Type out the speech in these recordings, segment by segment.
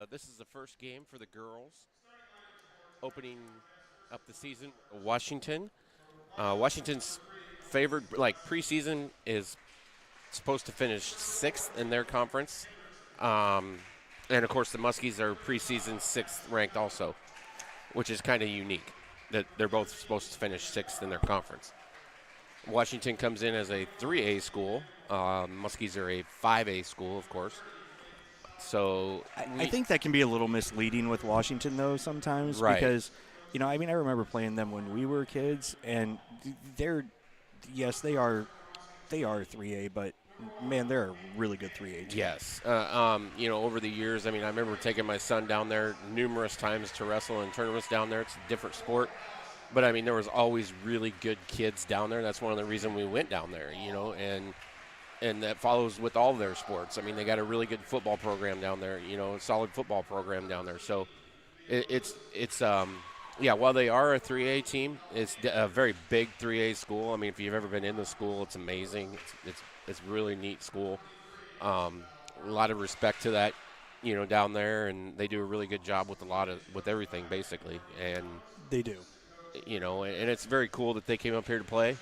This is the first game for the girls, opening up the season. Washington. Washington's favored, preseason, is supposed to finish sixth in their conference, and of course the Muskies are preseason sixth ranked also, which is kind of unique that they're both supposed to finish sixth in their conference. Washington comes in as a 3A school. Muskies are a 5A school, of course. So I think that can be a little misleading with Washington, though, sometimes. Right. Because, I remember playing them when we were kids, and they are 3A, but, man, they're a really good 3A team. Yes. Over the years, I remember taking my son down there numerous times to wrestle in tournaments down there. It's a different sport. But, there was always really good kids down there. That's one of the reasons we went down there, and that follows with all of their sports. They got a really good football program down there, a solid football program down there. So while they are a 3A team, it's a very big 3A school. If you've ever been in the school, it's amazing. It's really neat school. A lot of respect to that, down there, and they do a really good job with everything basically. And they do. And it's very cool that they came up here to play.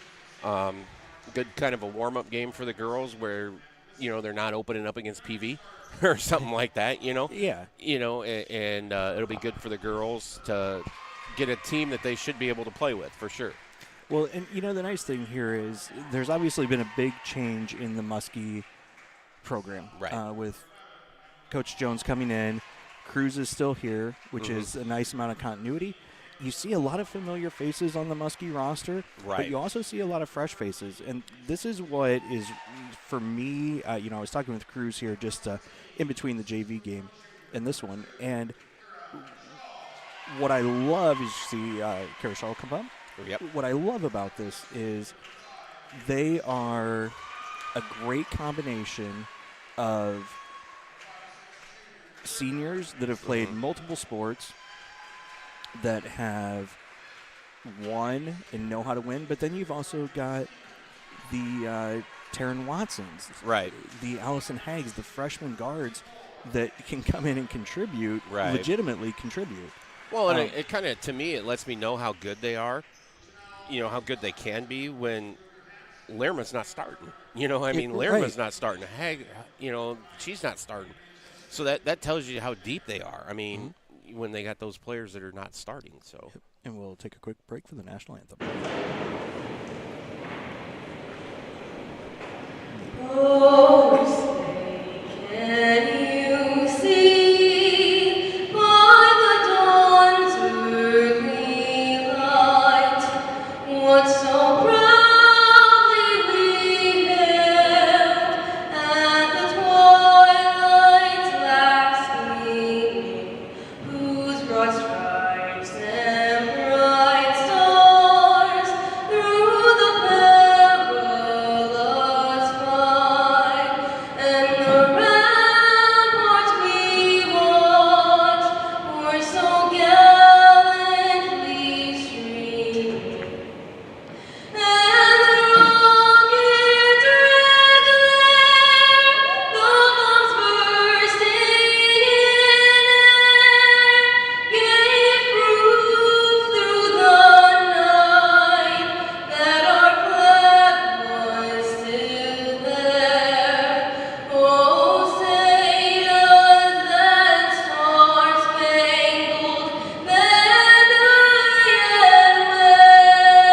Good kind of a warm-up game for the girls where, they're not opening up against PV or something like that, Yeah. And it'll be good for the girls to get a team that they should be able to play with for sure. Well, and, the nice thing here is there's obviously been a big change in the Muskie program. Right. With Coach Jones coming in. Cruz is still here, which Mm-hmm. is a nice amount of continuity. You see a lot of familiar faces on the Muskie roster, Right. but you also see a lot of fresh faces. And this is what is, for me, I was talking with Cruz here just in between the JV game and this one. And what I love is you see Carashal come up. Yep. What I love about this is they are a great combination of seniors that have played multiple sports, that have won and know how to win, but then you've also got the Taryn Watsons, Right. the Allison Haggs, the freshman guards that can come in and contribute, Right. legitimately contribute. Well, and it kind of, to me, it lets me know how good they are, how good they can be when Lerma's not starting. Lerma's not starting. Hag, she's not starting. So that tells you how deep they are. When they got those players that are not starting. So, and we'll take a quick break for the national anthem. Oh, say, can you see by the dawn's early light what so proudly we hailed at the twilight's last gleaming, whose broad stripes and bright stars through the perilous fight, and the ramparts we watched were so gallantly streaming, and the rocket's red glare, the bombs bursting in air, gave proof through the night that our flag was still there. Oh, say does that star-spangled banner yet wave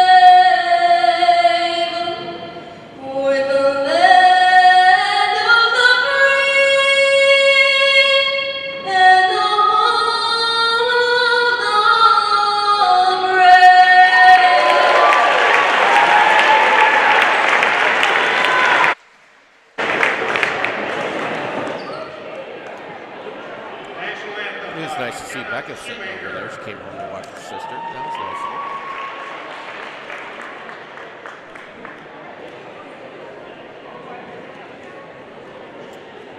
o'er the land of the free and the home of the brave? it is nice to see Becca sitting over there. She came home to watch her sister. That was nice of her.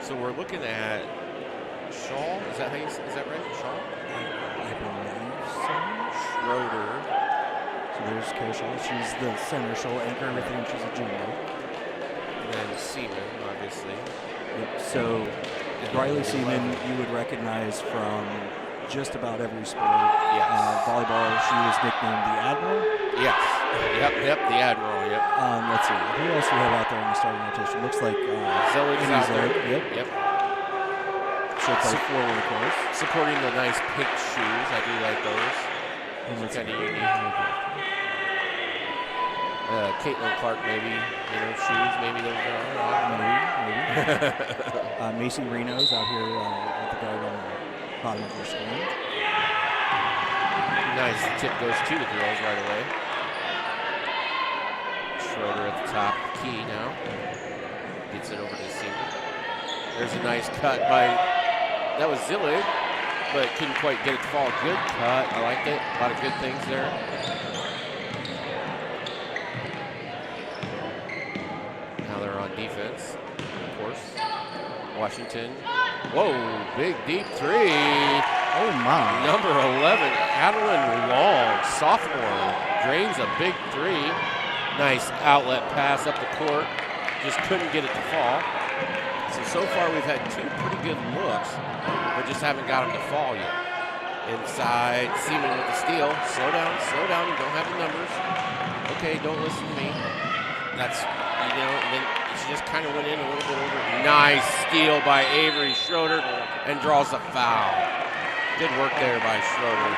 So we're looking at Shaw. Is that right? Shaw? I believe so. Schroeder. So there's Carashal. She's the center. She'll anchor everything, and she's a junior. And then Seaman, obviously. Yep. So Riley Seaman, you would recognize from just about every sport. Yes. Volleyball, she was nicknamed the Admiral. Yes. Yep, the Admiral, yep. Let's see, who else do we have out there in the starting rotation? Looks like Zillig's Amy out there. Zillig. Yep. She'll play forward, of course. Supporting the nice pink shoes. I do like those. And Those let's are kind of see. unique. Caitlin Clark, maybe, shoes, maybe those are. Maybe. Macy Reno's out here at the guard on the bottom of your screen. Nice. The tip goes to the girls right away. Schroeder at the top of the key now. Gets it over to the seamer. There's a nice cut by, that was Zillig, but couldn't quite get it to fall. Good cut. I liked it. A lot of good things there. Now they're on defense, of course. Washington. Whoa, big deep three. Oh my. Number 11, Adeline Long, sophomore, drains a big three. Nice outlet pass up the court. Just couldn't get it to fall. So far we've had two pretty good looks, but just haven't got them to fall yet. Inside, Seaman with the steal. Slow down, you don't have the numbers. Okay, don't listen to me. That's, and then she just kind of went in a little bit over. Nice steal by Avery Schroeder and draws a foul. Good work there by Schroeder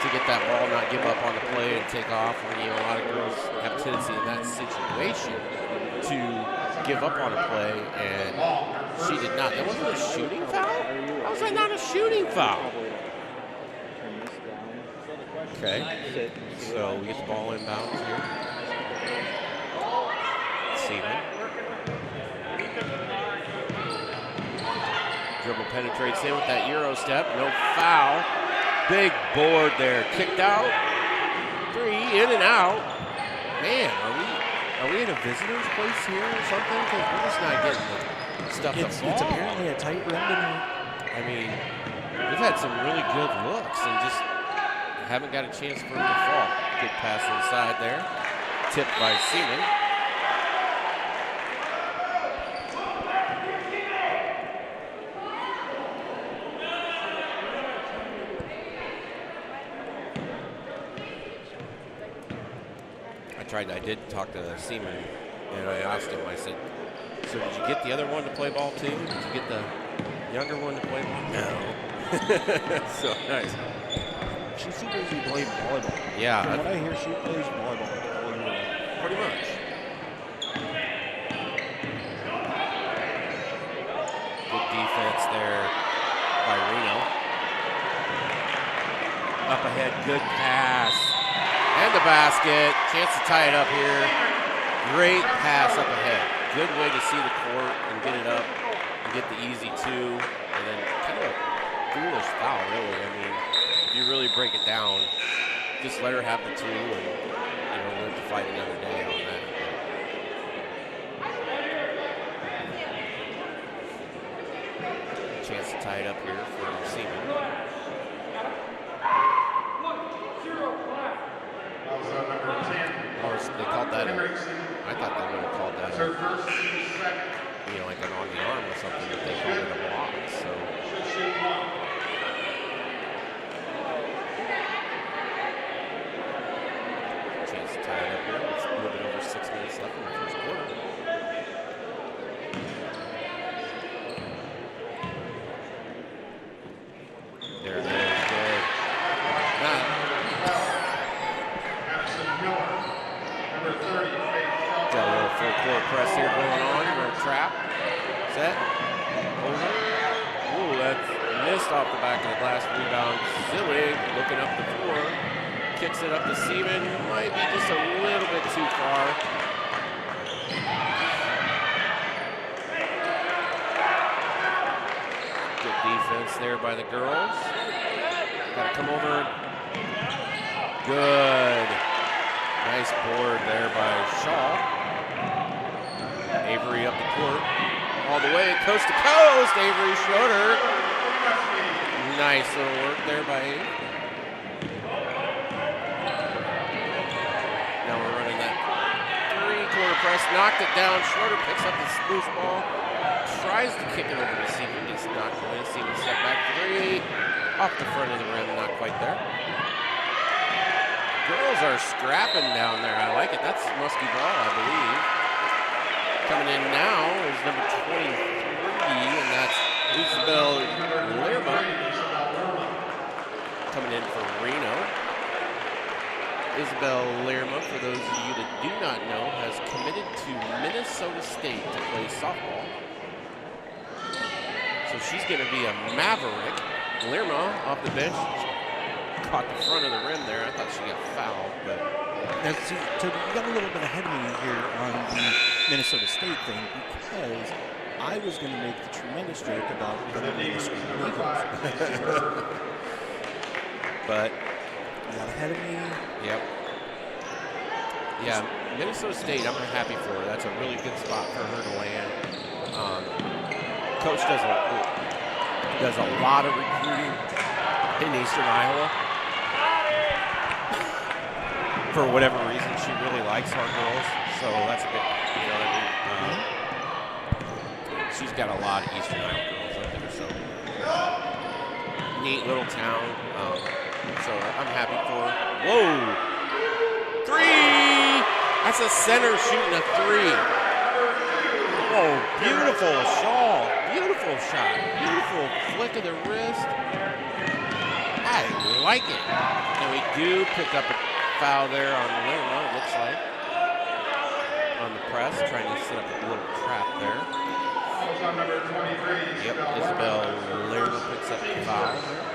to get that ball, not give up on the play and take off. When a lot of girls have a tendency in that situation to give up on a play, and she did not. That wasn't a shooting foul? How was that not a shooting foul? Okay, so we get the ball inbounds here. Seaman. Dribble penetrates in with that Euro step. No foul. Big board there. Kicked out. Three, in and out. Man, are we in a visitor's place here or something? Because we're just not getting the stuff to fall. It's apparently a tight rim tonight. I mean, we've had some really good looks and just haven't got a chance for them to fall. Good pass inside there. Tipped by Seaman. I did talk to Seaman, and I asked him, I said, so did you get the other one to play ball too? Did you get the younger one to play ball? No. So nice. She seems to be playing volleyball. Yeah. From what I hear, she plays volleyball all year. Pretty much. Good defense there by Reno. Up ahead, good pass. And the basket. Chance to tie it up here. Great pass up ahead. Good way to see the court and get it up and get the easy two. And then kind of a foolish foul, really. I mean, if you really break it down, just let her have the two and live to fight another day on that. Chance to tie it up here for Seaman. Or they called that I thought they would have called that like an on the arm or something, but they called it a block. So chance to tie it up here. It's a little bit over 6 minutes left in the first quarter. There it is. Good. Got a little full court press here going on. We're going to trap. Set. Over. Ooh, that's missed off the back of the glass. Rebound. Zillig looking up the floor. Kicks it up to Seaman. Might be just a little bit too far. Good defense there by the girls. Got to come over. Good. Nice board there by Shaw. Avery up the court. All the way coast to coast. Avery Schroeder. Nice little work there by Avery. Now we're running that three-quarter press. Knocked it down. Schroeder picks up the loose ball. tries to kick it over to Seaman. It's not going. Seaman step back 3. Off the front of the rim, not quite there. Girls are scrapping down there. I like it. That's Muskie ball, I believe. Coming in now is number 23, and that's Isabel Lerma. Coming in for Reno. Isabel Lerma, for those of you that do not know, has committed to Minnesota State to play softball. So she's going to be a Maverick. Lerma off the bench. Caught the front of the rim there. I thought she got fouled, but Now, see, Toby, you got a little bit ahead of me here on the Minnesota State thing because I was going to make the tremendous joke about the Muskie Eagles. but You got ahead of me. yep. Yeah, Minnesota State, I'm happy for her. That's a really good spot for her to land. Coach does a lot of recruiting in Eastern Iowa. For whatever reason, she really likes our girls, so that's a good, you know what I mean? She's got a lot of Eastern Iowa girls up there, so neat little town. So I'm happy for her. Whoa! 3! That's a center shooting a 3. Oh, beautiful shawl. Beautiful shot. Beautiful flick of the wrist. I like it. And we do pick up a foul there on Lerma, it looks like. On the press, trying to set up a little trap there. Yep, Isabel Lerma picks up the foul there.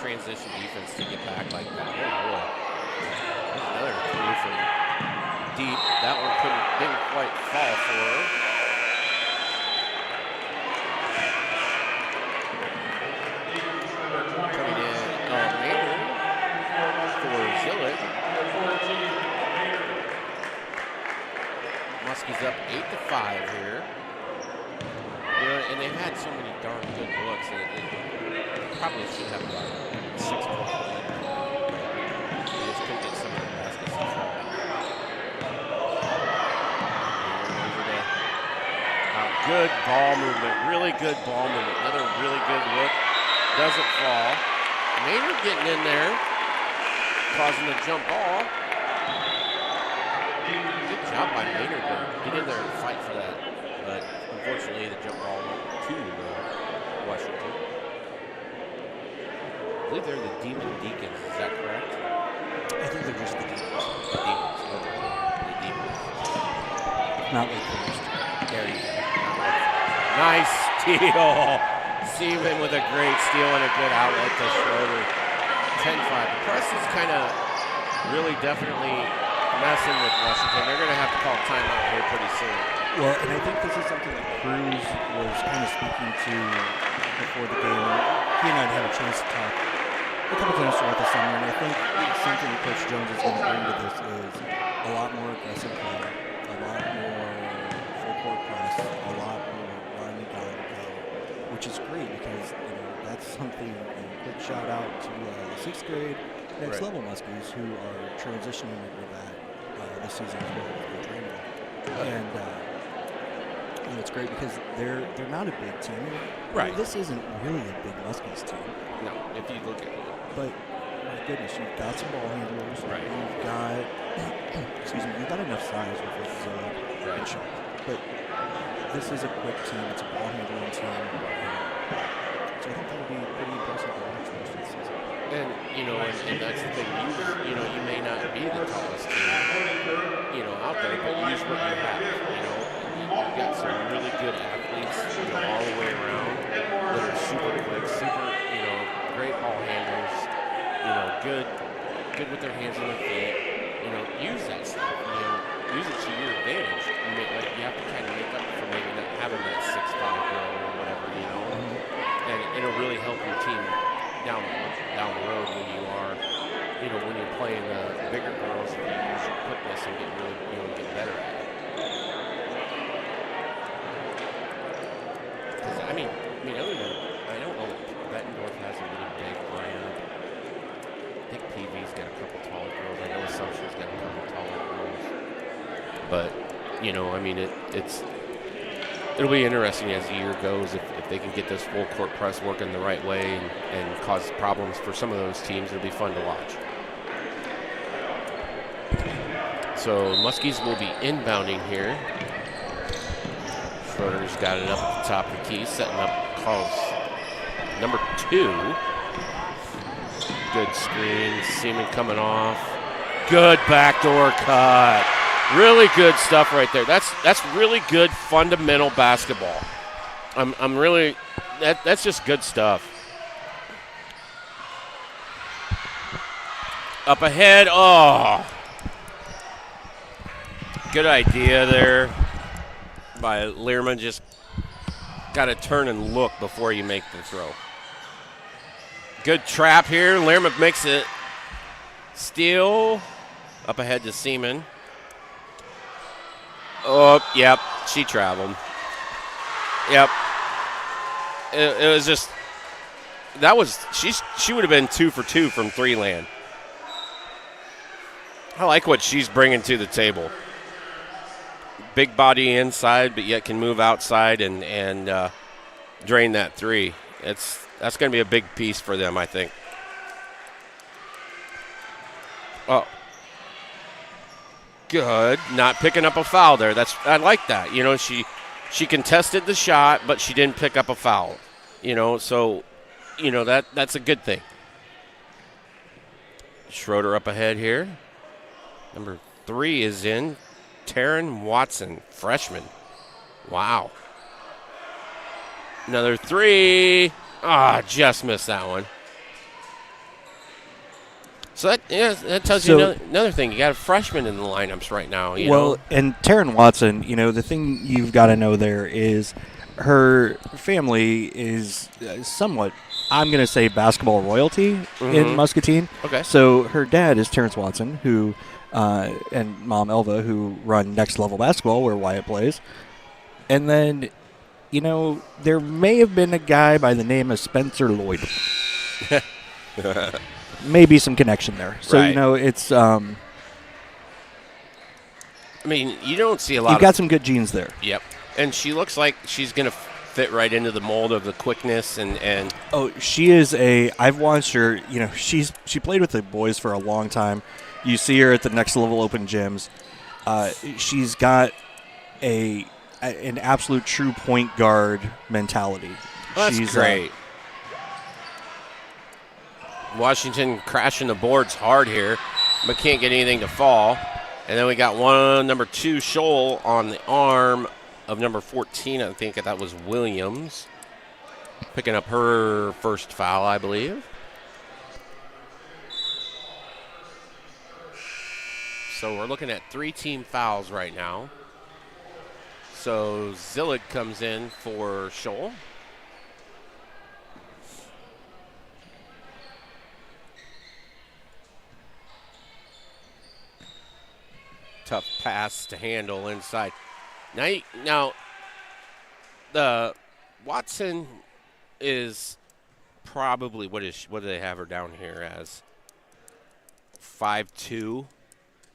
Transition defense to get back like that. Oh boy. There's another 3 from deep. That one didn't quite fall for her. Coming in Maynard for Zillick. Muskie's up 8-5 here. You know, and they've had so many darn good looks that it probably should have about 6 points. They just couldn't get some of the baskets to fall. Good ball movement, really good ball movement. Another really good look. Doesn't fall. Maynard getting in there, causing the jump ball. Good job by Maynard to get in there and fight for that. But unfortunately, the jump ball went to Washington. I believe they're the Demon Deacons, is that correct? I think they're just the Demons. The Demons, okay. The Demons. Not like first. There you go. Nice steal. Seaman with a great steal and a good outlet to Schroeder. 10-5. The press is kind of really definitely messing with Washington. They're going to have to call timeout here pretty soon. Well, and I think this is something that Cruz was kind of speaking to before the game. He and I had a chance to talk a couple times throughout the summer, and I think something that Coach Jones is going to bring to this is a lot more aggressive play, a lot more full court press, a lot more run and go, which is great because that's something. Quick shout out to the 6th grade next level Muskies who are transitioning into that this season as well with their training, and it's great because they're not a big team. Right. This isn't really a big Muskies team. No, if you look at it. But my goodness, you've got some ball handlers. Right. You've got, you've got enough size with this right. shot. But this is a quick team. It's a ball handling team. So I think that'll be pretty impressive to watch the rest of the season. And, and that's the thing. You may not be the tallest team, out there, but use what you have, You got some really good athletes, all the way around that are super quick, super, great ball handlers, good with their hands and their feet. Use that stuff, use it to your advantage. You have to kind of make up for maybe not having that 6'5" girl or whatever, and it'll really help your team down the road when you are, when you're playing the bigger girls, if you use your quickness and get really, get better at it. Because I mean, other than I don't know, Bettendorf has a really big lineup. I think PV's got a couple taller girls. I know Assumption's got a couple taller girls. But it'll be interesting as the year goes if they can get this full court press working the right way and cause problems for some of those teams. It'll be fun to watch. So Muskies will be inbounding here. Schroeder's got it up at the top of the key, setting up calls number 2. Good screen, Seaman coming off. Good backdoor cut. Really good stuff right there. That's really good fundamental basketball. I'm really that's just good stuff. Up ahead. Oh. Good idea there by Learman. Just got to turn and look before you make the throw. Good trap here. Learman makes it. Steal. Up ahead to Seaman. Oh, yep. She traveled. Yep. It was just she would have been 2 for 2 from 3 land. I like what she's bringing to the table. Big body inside, but yet can move outside and drain that 3. That's going to be a big piece for them, I think. Oh, good. Not picking up a foul there. I like that. She contested the shot, but she didn't pick up a foul. So that's a good thing. Schroeder up ahead here. Number 3 is in. Taryn Watson, freshman. Wow. Another 3. Just missed that one. So that tells you another thing. You got a freshman in the lineups right now. And Taryn Watson, the thing you've got to know there is her family is somewhat, I'm going to say, basketball royalty in Muscatine. Okay. So her dad is Terrence Watson, who and mom Elva, who run Next Level Basketball, where Wyatt plays. And then, there may have been a guy by the name of Spencer Lloyd. Maybe some connection there. So, right. It's... you don't see a lot You've got some good genes there. Yep. And she looks like she's going to fit right into the mold of the quickness and... Oh, she is I've watched her, she played with the boys for a long time. You see her at the Next Level Open gyms. She's got an absolute true point guard mentality. Well, that's great. Washington crashing the boards hard here, but can't get anything to fall. And then we got number 2, Scholl, on the arm of number 14. I think that was Williams. Picking up her first foul, I believe. So we're looking at 3 team fouls right now. So Zillig comes in for Scholl. Tough pass to handle inside. Now, the Watson is probably what do they have her down here as? 5'2",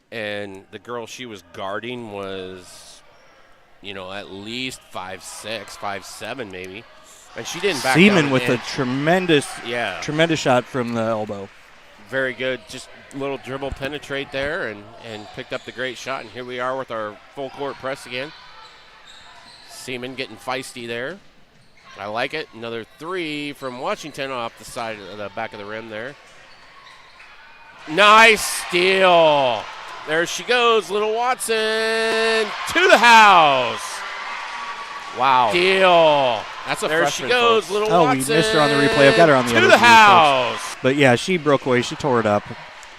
and the girl she was guarding was, at least 5'6", 5'7", maybe, and she didn't back down. Seaman with a tremendous shot from the elbow. Very good. Just a little dribble penetrate there and picked up the great shot. And here we are with our full court press again. Seaman getting feisty there. I like it. Another 3 from Washington off the side of the back of the rim there. Nice steal. There she goes, little Watson to the house. Wow. Steal. That's a there freshman, she goes, folks. little Oh, Watson. we missed her on the replay. I've got her on the to other the view, house. folks. But yeah, she broke away. She tore it up.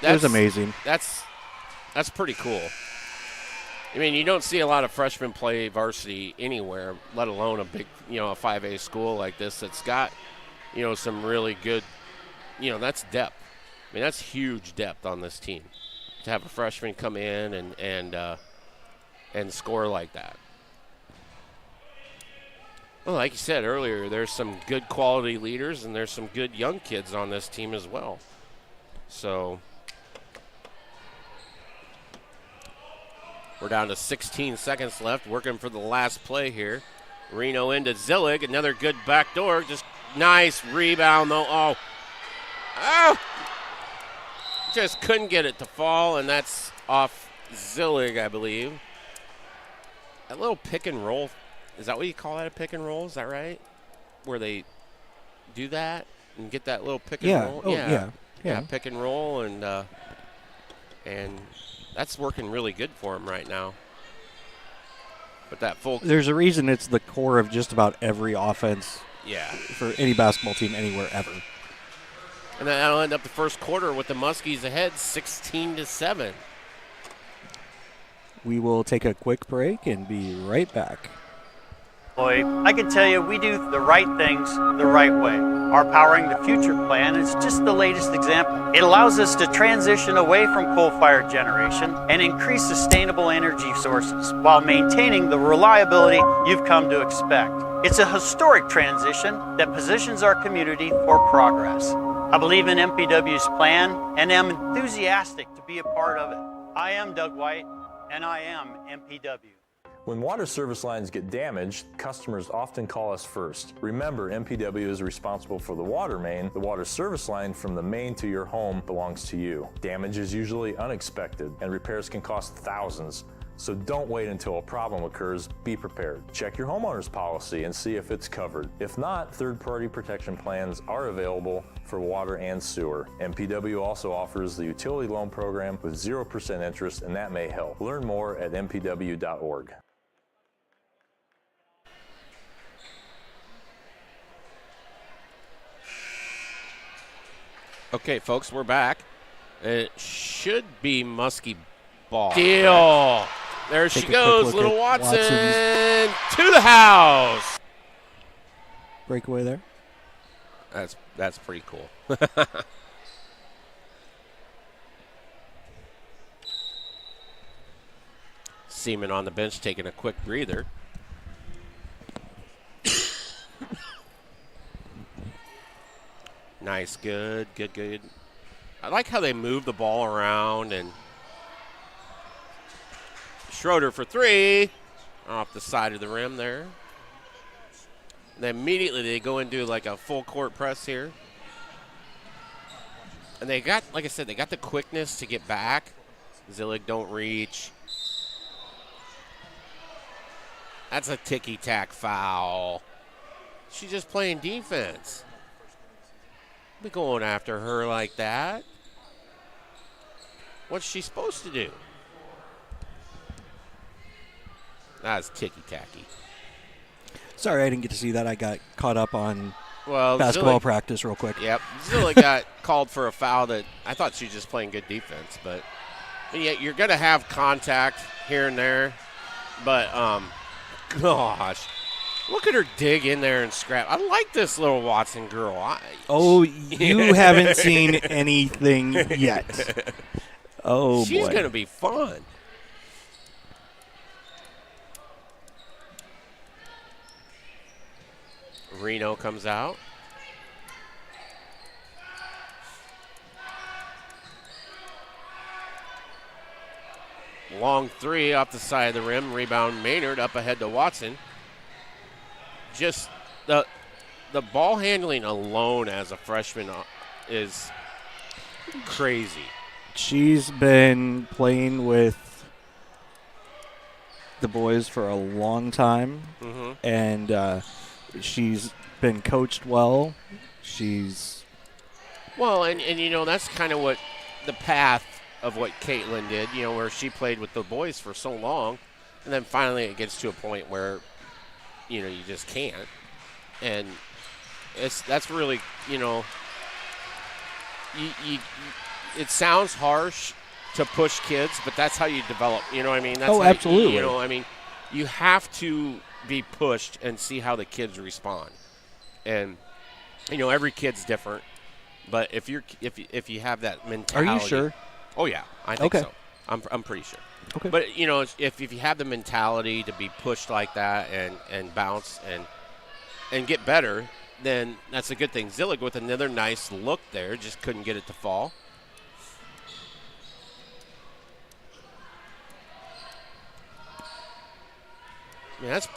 It was amazing. That's pretty cool. I mean, you don't see a lot of freshmen play varsity anywhere, let alone a big, a 5A school like this that's got, some really good, that's depth. I mean, that's huge depth on this team to have a freshman come in and score like that. Well, like you said earlier, there's some good quality leaders and there's some good young kids on this team as well. So we're down to 16 seconds left, working for the last play here. Reno into Zillig, another good backdoor. Just nice rebound, though. Oh! Just couldn't get it to fall, and that's off Zillig, I believe. That little pick and roll, is that what you call that, a pick and roll? Is that right? Where they do that and get that little pick and roll? Oh, yeah. Yeah, pick and roll, and that's working really good for him right now. But that full... There's a reason it's the core of just about every offense for any basketball team anywhere ever. And that'll end up the first quarter with the Muskies ahead 16-7. We will take a quick break and be right back. I can tell you we do the right things the right way. Our Powering the Future plan is just the latest example. It allows us to transition away from coal-fired generation and increase sustainable energy sources while maintaining the reliability you've come to expect. It's a historic transition that positions our community for progress. I believe in MPW's plan and am enthusiastic to be a part of it. I am Doug White, and I am MPW. When water service lines get damaged, customers often call us first. Remember, MPW is responsible for the water main. The water service line from the main to your home belongs to you. Damage is usually unexpected, and repairs can cost thousands. So don't wait until a problem occurs. Be prepared. Check your homeowner's policy and see if it's covered. If not, third-party protection plans are available for water and sewer. MPW also offers the utility loan program with 0% interest, and that may help. Learn more at mpw.org. Okay, folks, we're back. It should be Muskie ball. Deal. There she goes, little Watson to the house. Breakaway there. That's pretty cool. Seaman on the bench taking a quick breather. Nice, good. I like how they move the ball around, and Schroeder for three off the side of the rim there. And then immediately they go into like a full court press here. And they got, like I said, they got the quickness to get back. Zillig don't reach. That's a ticky-tack foul. She's just playing defense. Be going after her like that. What's she supposed to do? That's ticky-tacky. Sorry, I didn't get to see that. I got caught up on Well, basketball Zillig, practice real quick. Yep. Zillig got called for a foul that I thought she was just playing good defense. But yeah, you're going to have contact here and there. But, gosh, look at her dig in there and scrap. I like this little Watson girl. You haven't seen anything yet. Oh, She's boy. going to be fun. Reno comes out. Long three off the side of the rim. Rebound Maynard up ahead to Watson. Just the ball handling alone as a freshman is crazy. She's been playing with the boys for a long time, and she's been coached well. Well, and you know, that's kind of what the path of what Caitlin did, where she played with the boys for so long, and then finally it gets to a point where, you just can't. And that's really, it sounds harsh to push kids, but that's how you develop. You know what I mean? That's Absolutely. You have to be pushed and see how the kids respond. And every kid's different, but if you have that mentality, Are you sure? Oh yeah, I think Okay. so. I'm pretty sure. Okay. But if you have the mentality to be pushed like that and bounce and get better, then that's a good thing. Zillig with another nice look there, just couldn't get it to fall. Yeah, that's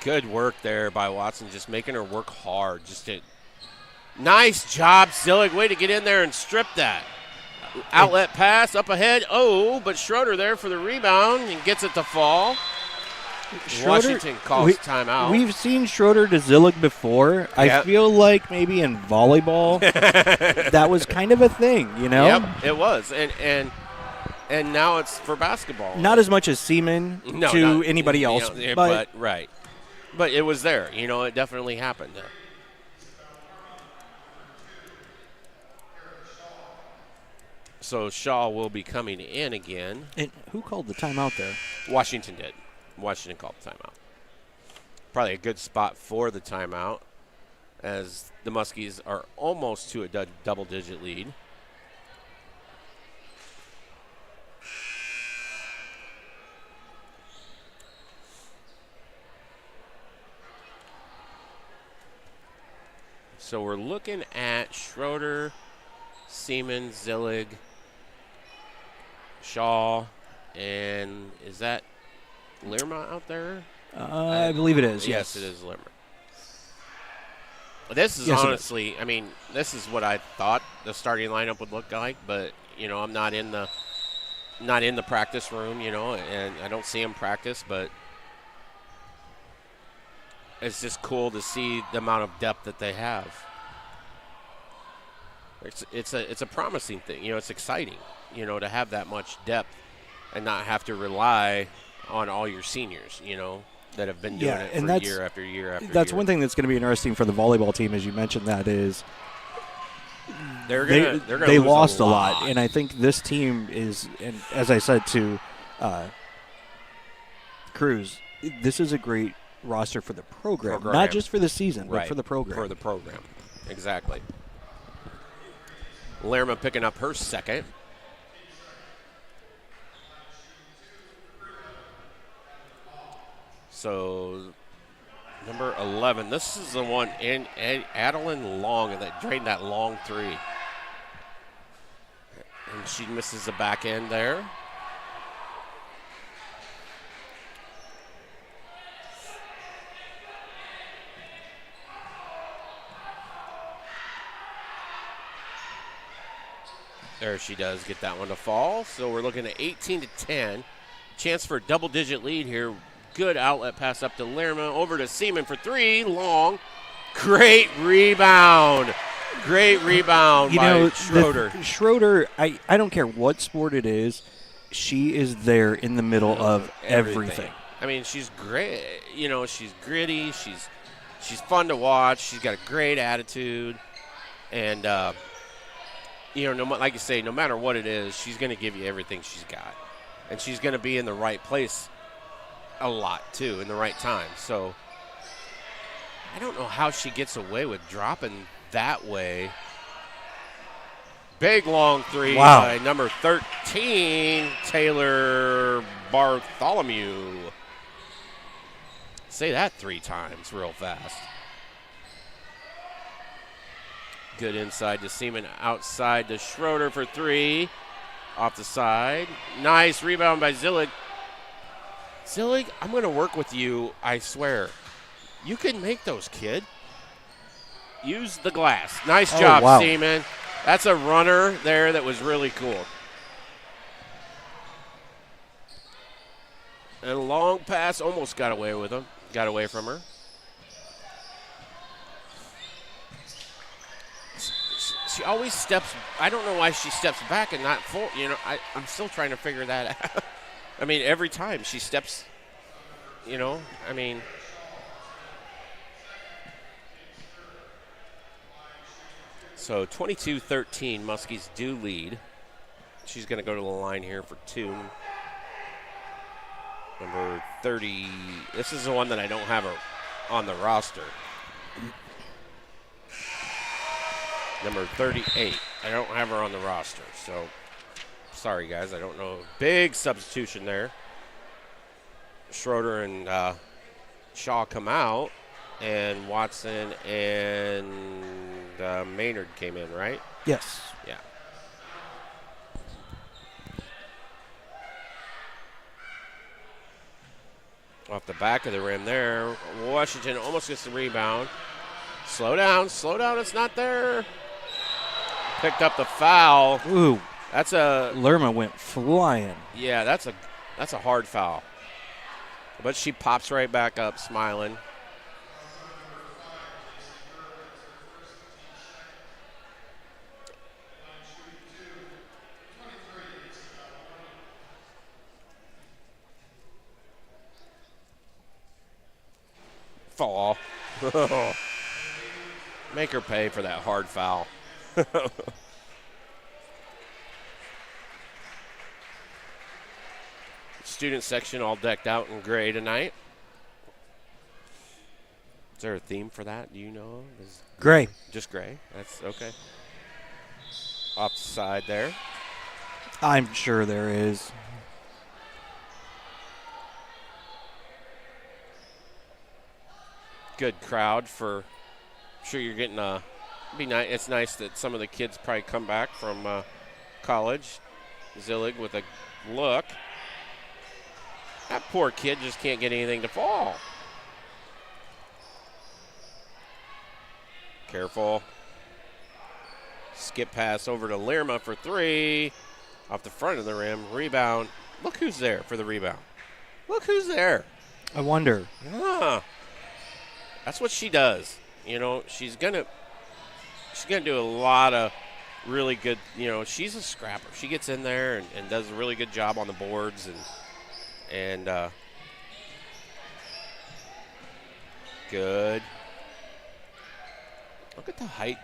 good work there by Watson, just making her work hard. Nice job, Zillig. Way to get in there and strip that. Outlet pass up ahead. Oh, but Schroeder there for the rebound and gets it to fall. Washington calls timeout. We've seen Schroeder to Zillig before. Yep. I feel like maybe in volleyball that was kind of a thing, Yep, it was. And now it's for basketball. Not as much as Seaman to anybody else, but right. But it was there. It definitely happened. So Shaw will be coming in again. And who called the timeout there? Washington did. Washington called the timeout. Probably a good spot for the timeout, as the Muskies are almost to a double-digit lead. So we're looking at Schroeder, Seaman, Zillig, Shaw, and is that Lerma out there? I believe it is. Yes, it is Lerma. This is honestly, this is what I thought the starting lineup would look like, but I'm not in the practice room, and I don't see them practice, but it's just cool to see the amount of depth that they have. It's a promising thing, it's exciting, to have that much depth and not have to rely on all your seniors, that have been doing it for year after year after year. That's one thing that's going to be interesting for the volleyball team, as you mentioned. That is, they lost a lot, and I think this team is, and as I said to Cruz, this is a great roster for the program, not just for the season, but for the program. For the program, exactly. Lerma picking up her second. So, number 11. This is the one in Adeline Long that drained that long three. And she misses the back end there. There she does get that one to fall. So we're looking at 18-10. Chance for a double-digit lead here. Good outlet pass up to Lerma. Over to Seaman for three. Long. Great rebound. Great rebound by Schroeder. Schroeder, I don't care what sport it is, she is there in the middle of everything. She's great. She's gritty. She's fun to watch. She's got a great attitude. And, like you say, no matter what it is, she's going to give you everything she's got. And she's going to be in the right place a lot, too, in the right time. So I don't know how she gets away with dropping that way. Big long three by number 13, Taylor Bartholomew. Say that 3 times real fast. Good inside to Seaman, outside to Schroeder for 3. Off the side. Nice rebound by Zillig. Zillig, I'm going to work with you, I swear. You can make those, kid. Use the glass. Nice job, Seaman. That's a runner there that was really cool. And a long pass almost got away with him. Got away from her. She always steps. I don't know why she steps back and not full. You know, I'm still trying to figure that out. I mean, every time she steps, you know, I mean. So 22-13, Muskie's do lead. She's going to go to the line here for 2. Number 30. This is the one that I don't have her on the roster. Number 38. I don't have her on the roster, so sorry, guys. I don't know. Big substitution there. Schroeder and Shaw come out, and Watson and Maynard came in, right? Yes. Yeah. Off the back of the rim there. Washington almost gets the rebound. Slow down, it's not there. Picked up the foul. Ooh. That's a Lerma went flying. Yeah, that's a hard foul. But she pops right back up, smiling. Fall. Make her pay for that hard foul. Student section all decked out in gray tonight. Is there a theme for that? Do you know? Gray. Just gray? That's okay. Off the side there. I'm sure there is. Good crowd for. I'm sure you're getting a. Be nice. It's nice that some of the kids probably come back from college. Zillig with a look. That poor kid just can't get anything to fall. Careful. Skip pass over to Lerma for 3. Off the front of the rim. Rebound. Look who's there for the rebound. Look who's there. I wonder. Yeah. That's what she does. You know, she's gonna do a lot of really good, you know, she's a scrapper. She gets in there and does a really good job on the boards and good. Look at the height.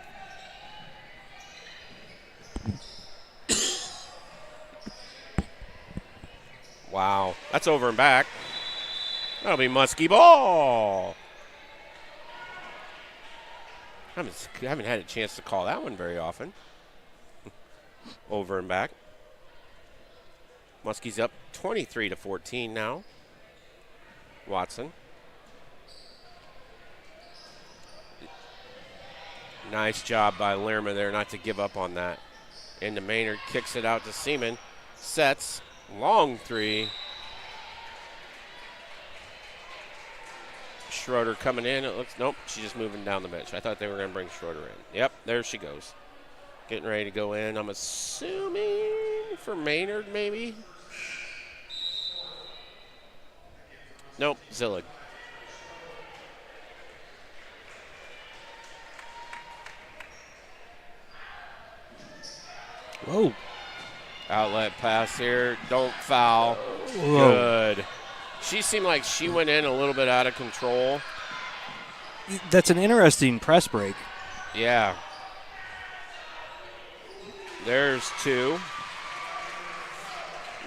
Wow. That's over and back. That'll be Muskie ball. I haven't had a chance to call that one very often. Over and back. Muskie's up 23-14 now. Watson. Nice job by Lerma there not to give up on that. Into Maynard, kicks it out to Seaman. Sets. Long 3. Schroeder coming in. It looks, nope, she's just moving down the bench. I thought they were going to bring Schroeder in. Yep, there she goes. Getting ready to go in. I'm assuming for Maynard, maybe. Nope, Zillig. Whoa. Outlet pass here. Don't foul. Whoa. Good. She seemed like she went in a little bit out of control. That's an interesting press break. Yeah. There's 2.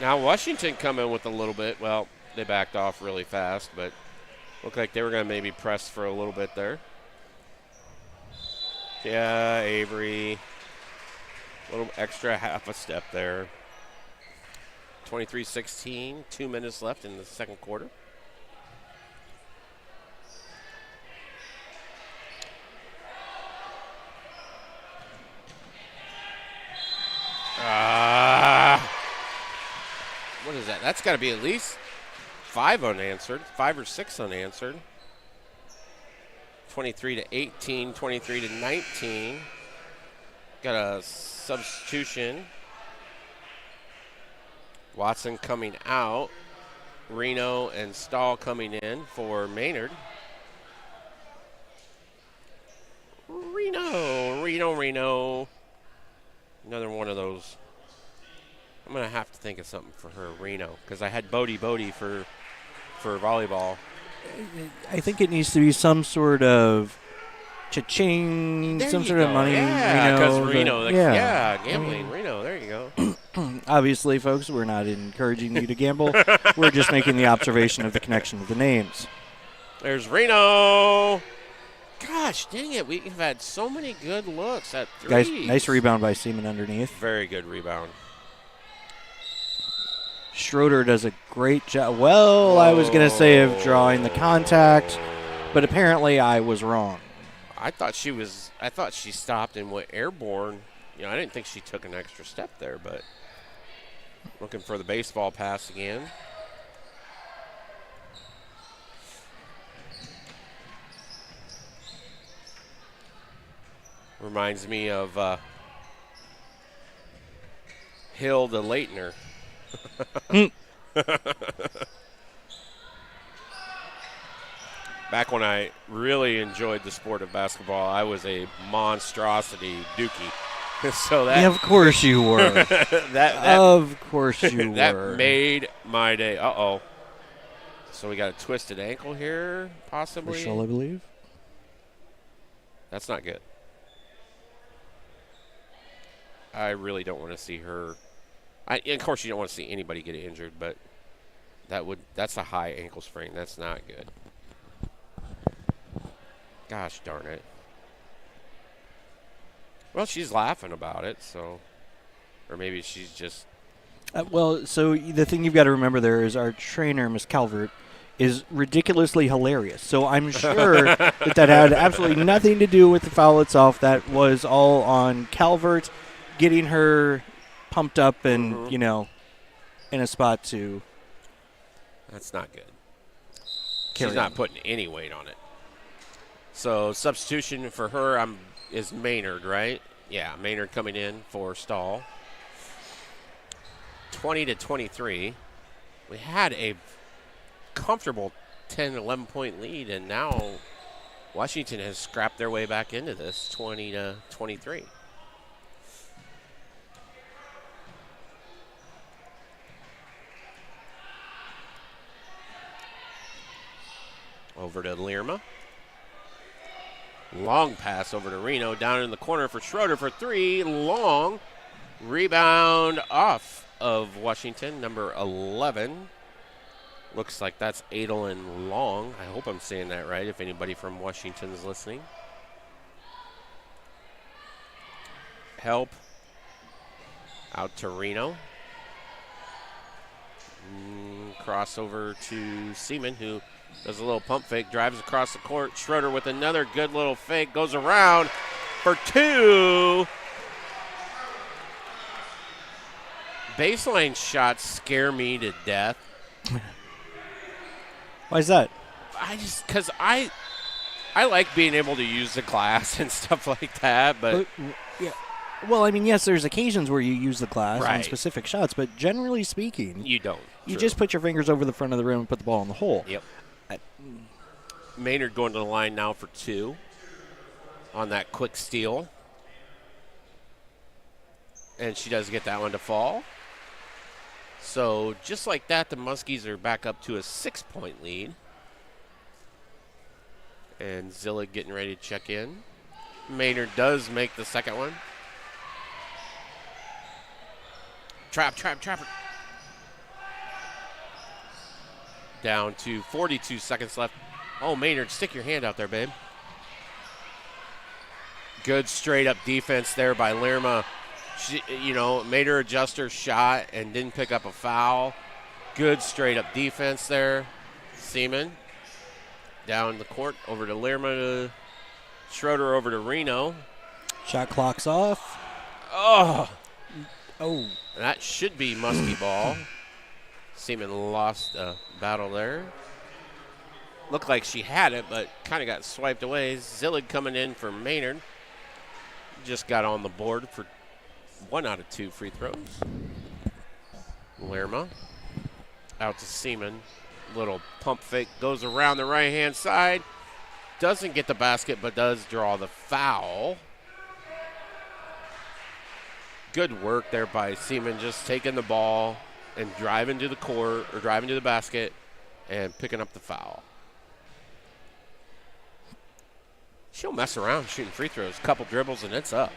Now Washington come in with a little bit. Well, they backed off really fast, but looked like they were going to maybe press for a little bit there. Yeah, Avery. A little extra half a step there. 23-16, 2 minutes left in the second quarter. What is that? That's got to be at least 5 unanswered, 5 or 6 unanswered. 23-18, 23-19. Got a substitution. Watson coming out. Reno and Stahl coming in for Maynard. Reno. Another one of those. I'm going to have to think of something for her, Reno, because I had Bodie for volleyball. I think it needs to be some sort of cha-ching, There some you sort of go. money. Yeah, because Reno, yeah. gambling, Reno, there you go. Obviously, folks, we're not encouraging you to gamble. We're just making the observation of the connection of the names. There's Reno. Gosh, dang it. We've had so many good looks at threes. Guys, nice rebound by Seaman underneath. Very good rebound. Schroeder does a great job. Well, I was going to say of drawing the contact, but apparently I was wrong. I thought she stopped and went airborne. I didn't think she took an extra step there, but looking for the baseball pass again. Reminds me of Hilda Leitner. Back when I really enjoyed the sport of basketball, I was a monstrosity dookie. So that, Yeah, of course you were. Of course you that were. made my day. Uh-oh. So we got a twisted ankle here, possibly. Rochelle, I believe. That's not good. I really don't want to see her. Of course, you don't want to see anybody get injured, but that's a high ankle sprain. That's not good. Gosh darn it. Well, she's laughing about it, so. Or maybe she's just. Well, so the thing you've got to remember there is our trainer, Miss Calvert, is ridiculously hilarious. So I'm sure that had absolutely nothing to do with the foul itself. That was all on Calvert getting her pumped up and, in a spot to. That's not good. Carry She's not on. putting any weight on it. So substitution for her is Maynard, right? Yeah, Maynard coming in for Stahl. 20-23. We had a comfortable 10, 11-point lead, and now Washington has scrapped their way back into this 20-23. Over to Learma. Long pass over to Reno. Down in the corner for Schroeder for three. Long. Rebound off of Washington, number 11. Looks like that's Adolin Long. I hope I'm saying that right if anybody from Washington is listening. Help. Out to Reno. Crossover to Seaman, who does a little pump fake, drives across the court. Schroeder with another good little fake, goes around for two. Baseline shots scare me to death. Why is that? Because I like being able to use the glass and stuff like that, but Yeah. Well, I mean, yes, there's occasions where you use the glass on Right. specific shots, but generally speaking, you don't. you True. just put your fingers over the front of the rim and put the ball in the hole. Yep. Maynard going to the line now for two on that quick steal. And she does get that one to fall. So just like that, the Muskies are back up to a 6-point lead. And Zilla getting ready to check in. Maynard does make the second one. Trap. Down to 42 seconds left. Oh, Maynard, stick your hand out there, babe. Good straight-up defense there by Lerma. She, made her adjust her shot and didn't pick up a foul. Good straight-up defense there. Seaman down the court over to Lerma to Schroeder over to Reno. Shot clock's off. Oh, That should be Muskie ball. Seaman lost the battle there. Looked like she had it, but kind of got swiped away. Zillig coming in for Maynard. Just got on the board for 1 out of 2 free throws. Lerma out to Seaman. Little pump fake goes around the right-hand side. Doesn't get the basket, but does draw the foul. good work there by Seaman, just taking the ball and driving to the court or driving to the basket and picking up the foul. She'll mess around shooting free throws, couple dribbles, and it's up.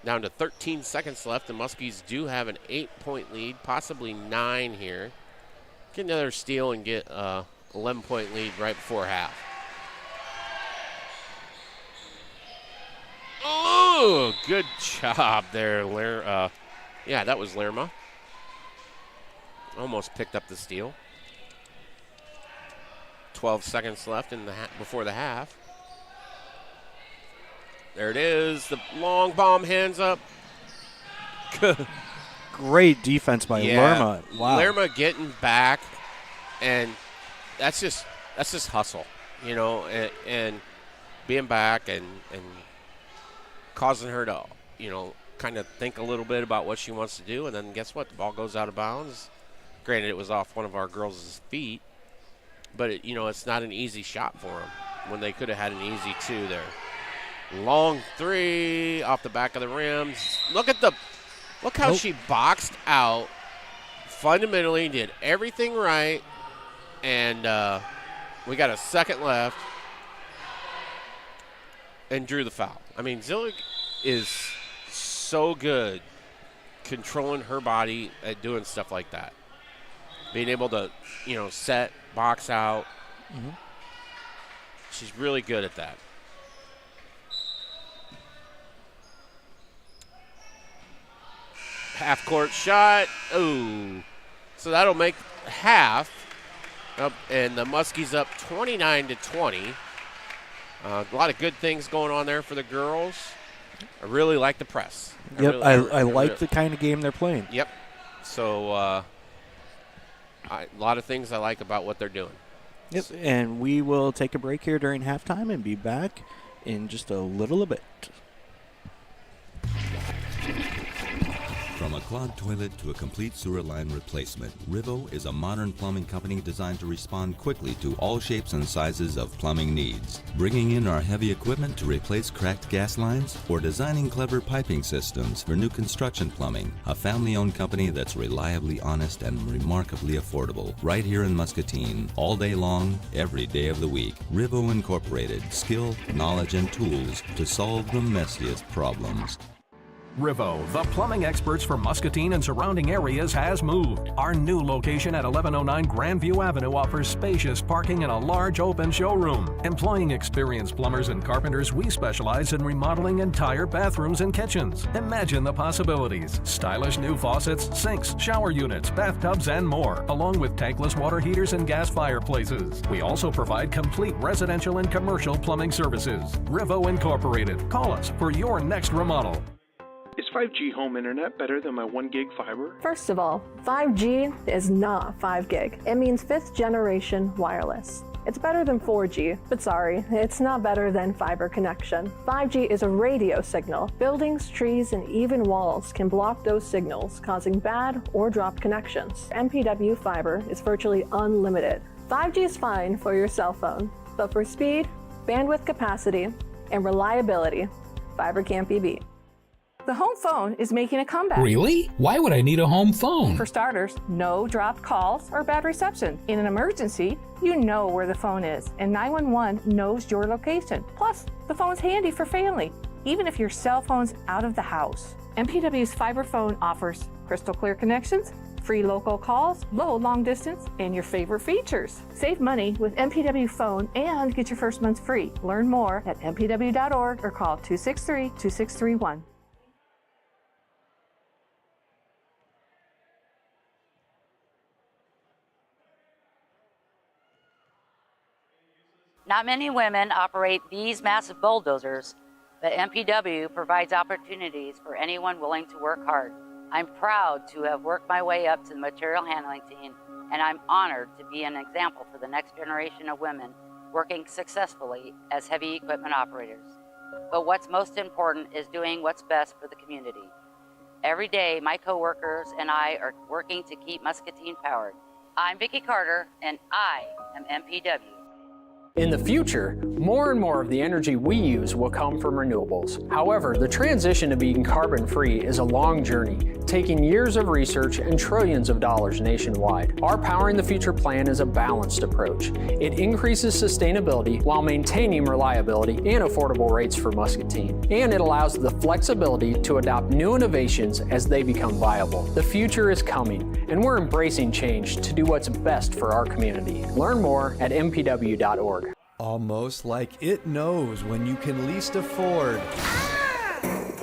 Down to 13 seconds left. The Muskies do have an 8-point lead, possibly 9 here. Get another steal and get a 11-point lead right before half. Oh, good job there, yeah, that was Lerma. Almost picked up the steal. 12 seconds left in the before the half. There it is. The long bomb, hands up. Great defense by Lerma. Wow. Lerma getting back, and that's just hustle, you know, and being back and causing her to, you know, kind of think a little bit about what she wants to do, and then guess what? The ball goes out of bounds. Granted, it was off one of our girls' feet, but it's not an easy shot for them when they could have had an easy 2 there. Long 3 off the back of the rims. Look how she boxed out. Fundamentally did everything right, and we got a second left and drew the foul. I mean, Zillig is so good controlling her body at doing stuff like that. Being able to, set, box out. Mm-hmm. She's really good at that. Half court shot. Ooh. So that'll make half. And the Muskies up 29-20. A lot of good things going on there for the girls. I really like the press. I like the kind of game they're playing. Yep. So a lot of things I like about what they're doing. Yep. And we will take a break here during halftime and be back in just a little bit. From a clogged toilet to a complete sewer line replacement, RIVO is a modern plumbing company designed to respond quickly to all shapes and sizes of plumbing needs. Bringing in our heavy equipment to replace cracked gas lines or designing clever piping systems for new construction plumbing. A family-owned company that's reliably honest and remarkably affordable. Right here in Muscatine, all day long, every day of the week. RIVO Incorporated, skill, knowledge, and tools to solve the messiest problems. RIVO, the plumbing experts for Muscatine and surrounding areas, has moved. Our new location at 1109 Grandview Avenue offers spacious parking and a large open showroom. Employing experienced plumbers and carpenters, we specialize in remodeling entire bathrooms and kitchens. Imagine the possibilities. Stylish new faucets, sinks, shower units, bathtubs, and more, along with tankless water heaters and gas fireplaces. We also provide complete residential and commercial plumbing services. RIVO Incorporated. Call us for your next remodel. Is 5G home internet better than my 1 gig fiber? First of all, 5G is not 5 gig. It means 5th generation wireless. It's better than 4G, but sorry, it's not better than fiber connection. 5G is a radio signal. Buildings, trees, and even walls can block those signals, causing bad or dropped connections. MPW fiber is virtually unlimited. 5G is fine for your cell phone, but for speed, bandwidth capacity, and reliability, fiber can't be beat. The home phone is making a comeback. Really? Why would I need a home phone? For starters, no dropped calls or bad reception. In an emergency, you know where the phone is, and 911 knows your location. Plus, the phone's handy for family, even if your cell phone's out of the house. MPW's fiber phone offers crystal clear connections, free local calls, low long distance, and your favorite features. Save money with MPW phone and get your first month free. Learn more at mpw.org or call 263-2631. Not many women operate these massive bulldozers, but MPW provides opportunities for anyone willing to work hard. I'm proud to have worked my way up to the material handling team, and I'm honored to be an example for the next generation of women working successfully as heavy equipment operators. But what's most important is doing what's best for the community. Every day, my coworkers and I are working to keep Muscatine powered. I'm Vicki Carter, and I am MPW. In the future, more and more of the energy we use will come from renewables. However, the transition to being carbon-free is a long journey, taking years of research and trillions of dollars nationwide. Our Powering the Future plan is a balanced approach. It increases sustainability while maintaining reliability and affordable rates for Muscatine. And it allows the flexibility to adopt new innovations as they become viable. The future is coming, and we're embracing change to do what's best for our community. Learn more at mpw.org. Almost like it knows when you can least afford.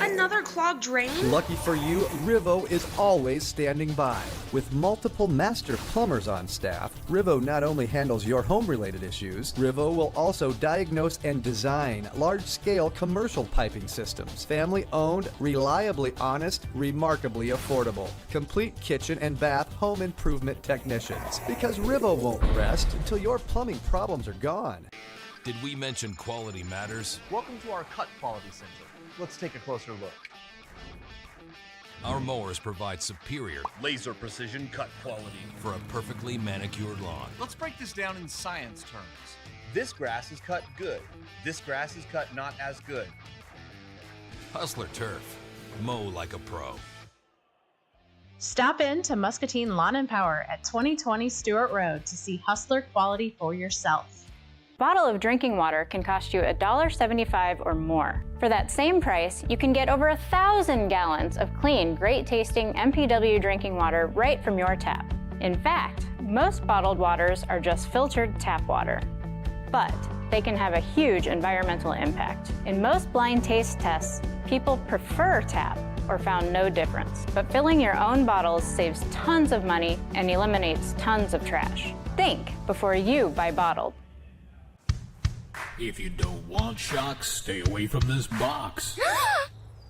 Another clogged drain? Lucky for you, RIVO is always standing by. With multiple master plumbers on staff, RIVO not only handles your home-related issues, RIVO will also diagnose and design large-scale commercial piping systems. Family-owned, reliably honest, remarkably affordable. Complete kitchen and bath home improvement technicians. Because RIVO won't rest until your plumbing problems are gone. Did we mention quality matters? Welcome to our cut quality center. Let's take a closer look. Our mowers provide superior laser precision cut quality for a perfectly manicured lawn. Let's break this down in science terms. This grass is cut good. This grass is cut not as good. Hustler Turf. Mow like a pro. Stop in to Muscatine Lawn and Power at 2020 Stewart Road to see Hustler quality for yourself. Bottle of drinking water can cost you $1.75 or more. For that same price, you can get over 1,000 gallons of clean, great-tasting MPW drinking water right from your tap. In fact, most bottled waters are just filtered tap water. But they can have a huge environmental impact. In most blind taste tests, people prefer tap or found no difference. But filling your own bottles saves tons of money and eliminates tons of trash. Think before you buy bottled. If you don't want shocks, stay away from this box.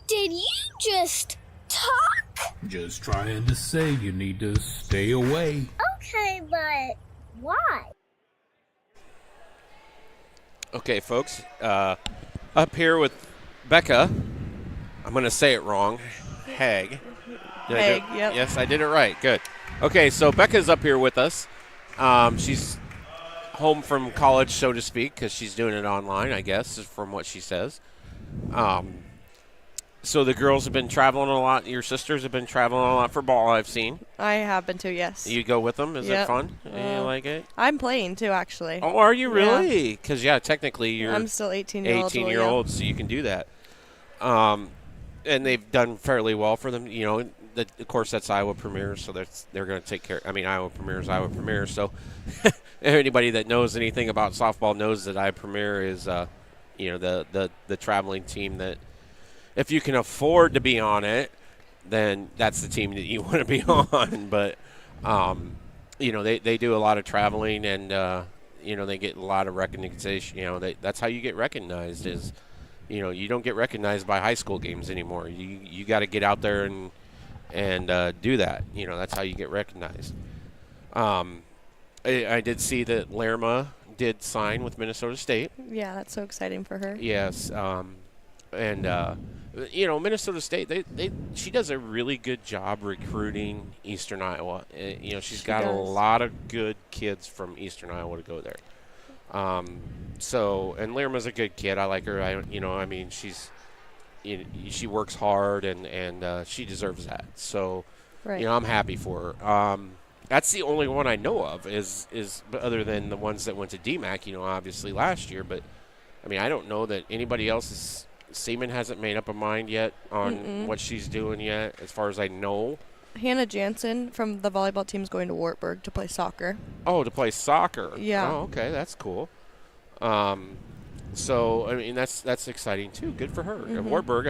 Did you just talk? Just trying to say you need to stay away. Okay, but why? Okay, folks, up here with Becca. I'm going to say it wrong. Hag. Hag, yep. Yes, I did it right. Good. Okay, so Becca's up here with us. She's home from college, so to speak, because she's doing it online, I guess, from what she says. So the girls have been traveling a lot. Your sisters have been traveling a lot for ball, I've seen. I happen to, yes. You go with them? Is Yep. it fun? You like it? I'm playing too, actually. Oh, are you really? Because, technically you're I'm still 18-year-old. 18-year-old, so you can do that. And they've done fairly well for them. You know, of course, that's Iowa Premiers, so they're going to take care. I mean, Iowa Premiers. So anybody that knows anything about softball knows that Iowa Premier is, the traveling team that, if you can afford to be on it, then that's the team that you want to be on. But, they do a lot of traveling, and, they get a lot of recognition. That's how you get recognized is, you don't get recognized by high school games anymore. You got to get out there and do that. That's how you get recognized. I did see that Lerma did sign with Minnesota State. Yeah, that's so exciting for her. Yes. Minnesota State, she does a really good job recruiting Eastern Iowa. She's got a lot of good kids from Eastern Iowa to go there. And Lerma's a good kid. I like her. She's, she works hard and she deserves that. So, right. I'm happy for her. That's the only one I know of is other than the ones that went to DMAC, obviously last year. But, I don't know that anybody else's Seaman hasn't made up a mind yet on what she's doing yet, as far as I know. Hannah Jansen from the volleyball team is going to Wartburg to play soccer. Oh, to play soccer. Yeah. Oh, okay, that's cool. That's exciting too. Good for her. Mm-hmm. Wartburg.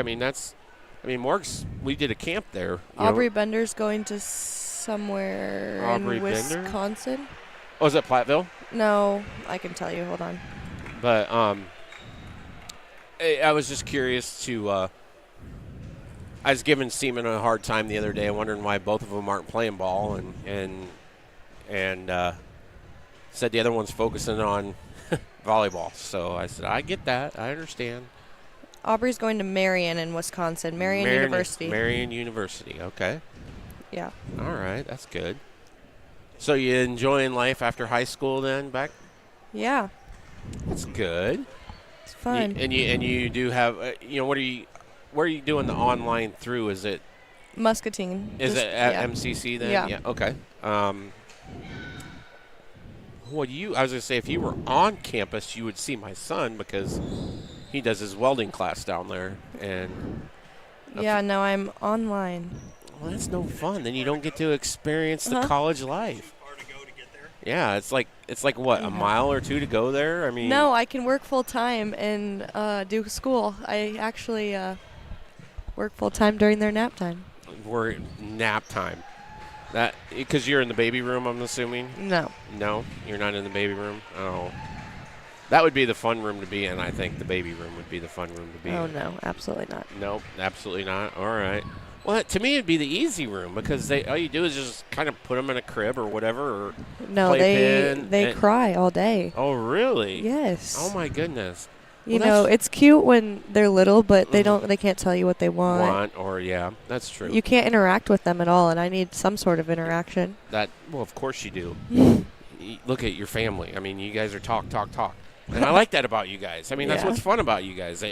Morg's. We did a camp there. Aubrey Bender's going to somewhere in Wisconsin. Bender? Oh, is that Platteville? No, I can tell you. Hold on. But I was just curious to. I was giving Seaman a hard time the other day, wondering why both of them aren't playing ball, and said the other one's focusing on volleyball. So I said, I get that. I understand. Aubrey's going to Marion in Wisconsin. Marion University. Marion University. Okay. Yeah. All right. That's good. So you enjoying life after high school then, Beck? Yeah. That's good. It's fun. And you do have where are you doing the online through? Is it Muscatine. Is it at MCC then? Yeah. Okay. I was gonna say if you were on campus, you would see my son because he does his welding class down there, and Yeah, no, I'm online. Well, that's no fun. Then you don't get to experience the college life. Yeah, it's like what, a mile or two to go there? I mean, No, I can work full time and do school. I actually work full time during their nap time. we're nap time. That because you're in the baby room, I'm assuming. No. No, you're not in the baby room. Oh, that would be the fun room to be in. I think the baby room would be the fun room to be in. Oh no, absolutely not. Nope, absolutely not. All right. Well, to me, it'd be the easy room because all you do is just kind of put them in a crib or whatever, or No, they cry all day. Oh, really? Yes. Oh my goodness. You know, it's cute when they're little, but they can't tell you what they want. That's true. You can't interact with them at all, and I need some sort of interaction. Well, of course you do. Look at your family. I mean, you guys are talk. And I like that about you guys. I mean, that's what's fun about you guys.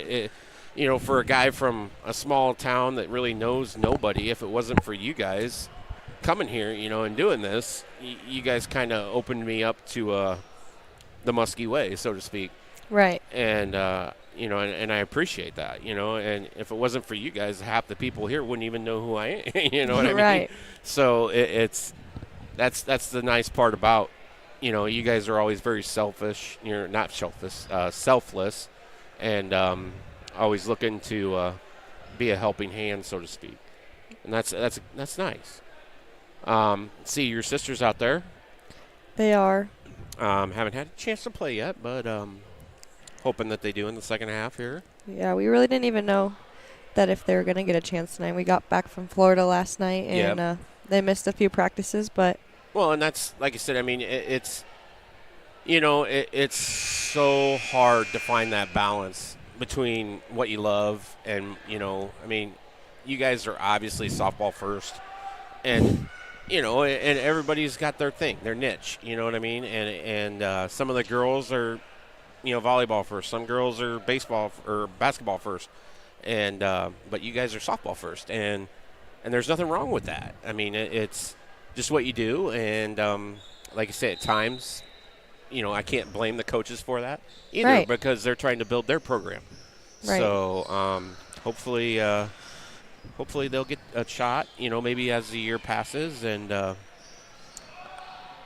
For a guy from a small town that really knows nobody, if it wasn't for you guys coming here, and doing this, you guys kind of opened me up to the Muskie way, so to speak. Right. And, and I appreciate that, and if it wasn't for you guys, half the people here wouldn't even know who I am, you know what I mean? Right. So that's the nice part about, you guys are always very selfish. You're not selfless, and always looking to be a helping hand, so to speak. And that's nice. See, your sister's out there. They are. Haven't had a chance to play yet, but hoping that they do in the second half here. Yeah, we really didn't even know that if they were going to get a chance tonight. We got back from Florida last night, and they missed a few practices, but... Well, and that's, like I said, I mean, it's so hard to find that balance between what you love and, I mean, you guys are obviously softball first, and, and everybody's got their thing, their niche, you know what I mean? And some of the girls are, volleyball first. Some girls are baseball or basketball first, and but you guys are softball first, and there's nothing wrong with that. I mean, it's just what you do, and like I said, at times, I can't blame the coaches for that either, because they're trying to build their program. Right. So hopefully they'll get a shot, maybe as the year passes. And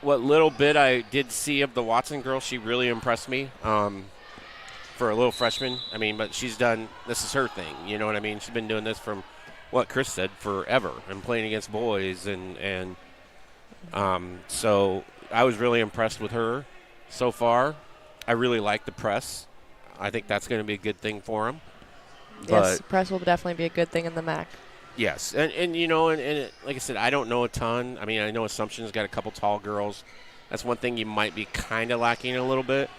what little bit I did see of the Watson girl, she really impressed me for a little freshman. I mean, but this is her thing, you know what I mean? She's been doing this from what Chris said forever and playing against boys. And so I was really impressed with her so far. I really like the press. I think that's going to be a good thing for them. Yes, press will definitely be a good thing in the MAC. Yes, and like I said, I don't know a ton. I mean, I know Assumption's got a couple tall girls. That's one thing you might be kind of lacking a little bit,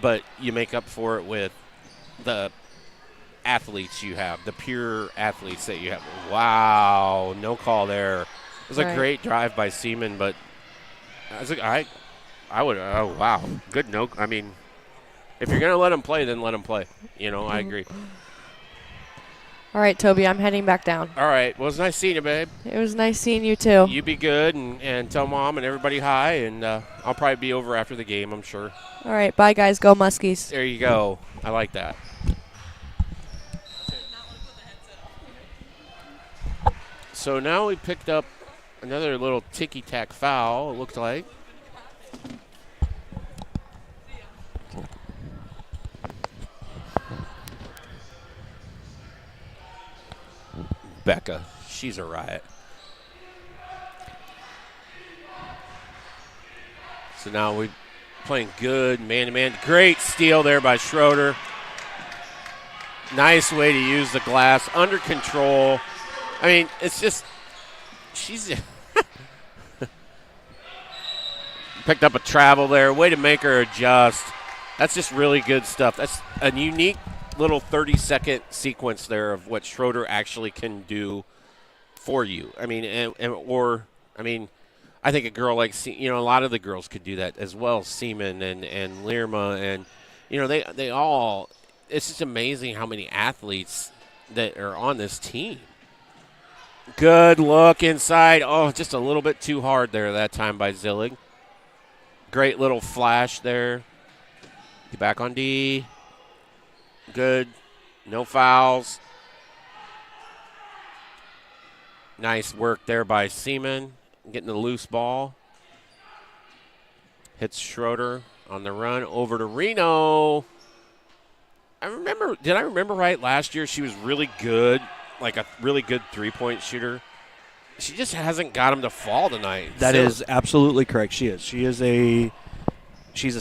but you make up for it with the athletes you have, the pure athletes that you have. Wow, no call there. It was a great drive by Seaman, but I was like, I would. Oh wow, good no. I mean, if you're gonna let them play, then let them play. I agree. All right, Toby, I'm heading back down. All right. Well, it was nice seeing you, babe. It was nice seeing you, too. You be good and tell Mom and everybody hi, and I'll probably be over after the game, I'm sure. All right. Bye, guys. Go Muskies. There you go. I like that. So now we picked up another little ticky-tack foul, it looked like. Becca, she's a riot. So now we're playing good man-to-man. Great steal there by Schroeder. Nice way to use the glass. Under control. I mean, it's just, she's picked up a travel there. Way to make her adjust. That's just really good stuff. That's a unique little 30-second sequence there of what Schroeder actually can do for you. I mean, I think a girl like, a lot of the girls could do that as well. Seaman and Lirma they all. It's just amazing how many athletes that are on this team. Good look inside. Oh, just a little bit too hard there that time by Zillig. Great little flash there. Get back on D. Good. No fouls. Nice work there by Seaman. Getting the loose ball. Hits Schroeder on the run over to Reno. Did I remember right? Last year she was really good, like a really good three-point shooter. She just hasn't got him to fall tonight. That is absolutely correct. She is. She's a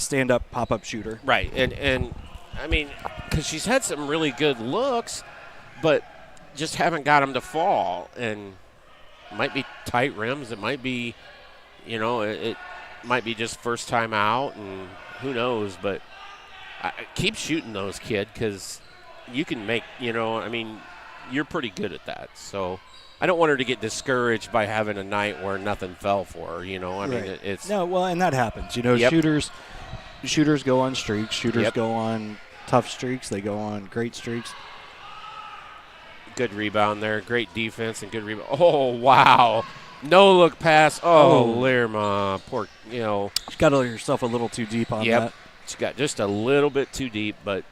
stand-up pop-up shooter. Right, and I mean, because she's had some really good looks, but just haven't got him to fall. And it might be tight rims. It might be, it might be just first time out, and who knows. But I keep shooting those, kid, because you can make, you're pretty good at that. So I don't want her to get discouraged by having a night where nothing fell for her, I mean, it's. No, well, and that happens. Yep. Shooters go on streaks. Shooters Yep. go on tough streaks. They go on great streaks. Good rebound there. Great defense and good rebound. Oh, wow. No look pass. Oh, Lerma. Poor, She got herself a little too deep on that. She got just a little bit too deep, but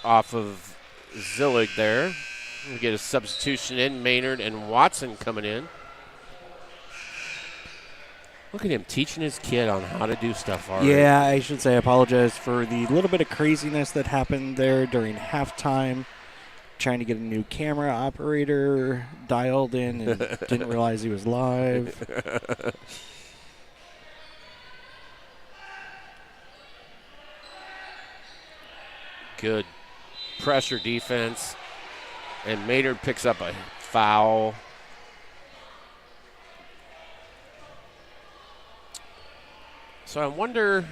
off of Zillig there. We get a substitution in. Maynard and Watson coming in. Look at him teaching his kid on how to do stuff already. Yeah, I should say I apologize for the little bit of craziness that happened there during halftime. Trying to get a new camera operator dialed in and didn't realize he was live. Good pressure defense. And Maynard picks up a foul. So I wonder,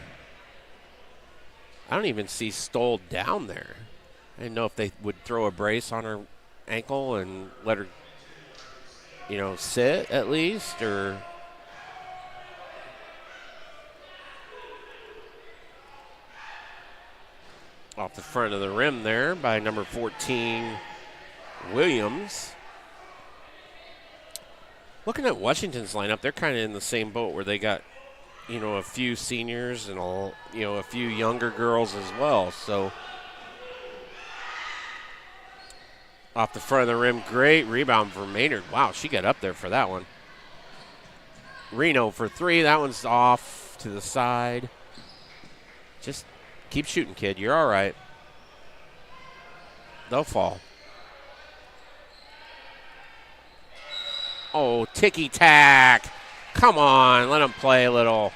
I don't even see Stoll down there. I didn't know if they would throw a brace on her ankle and let her, sit at least, or. Off the front of the rim there by number 14, Williams. Looking at Washington's lineup, they're kind of in the same boat where they got, a few seniors and a few younger girls as well. So off the front of the rim, great rebound for Maynard. Wow, she got up there for that one. Reno for three. That one's off to the side. Just keep shooting, kid. You're all right. They'll fall. Oh, ticky-tack. Come on, let them play a little.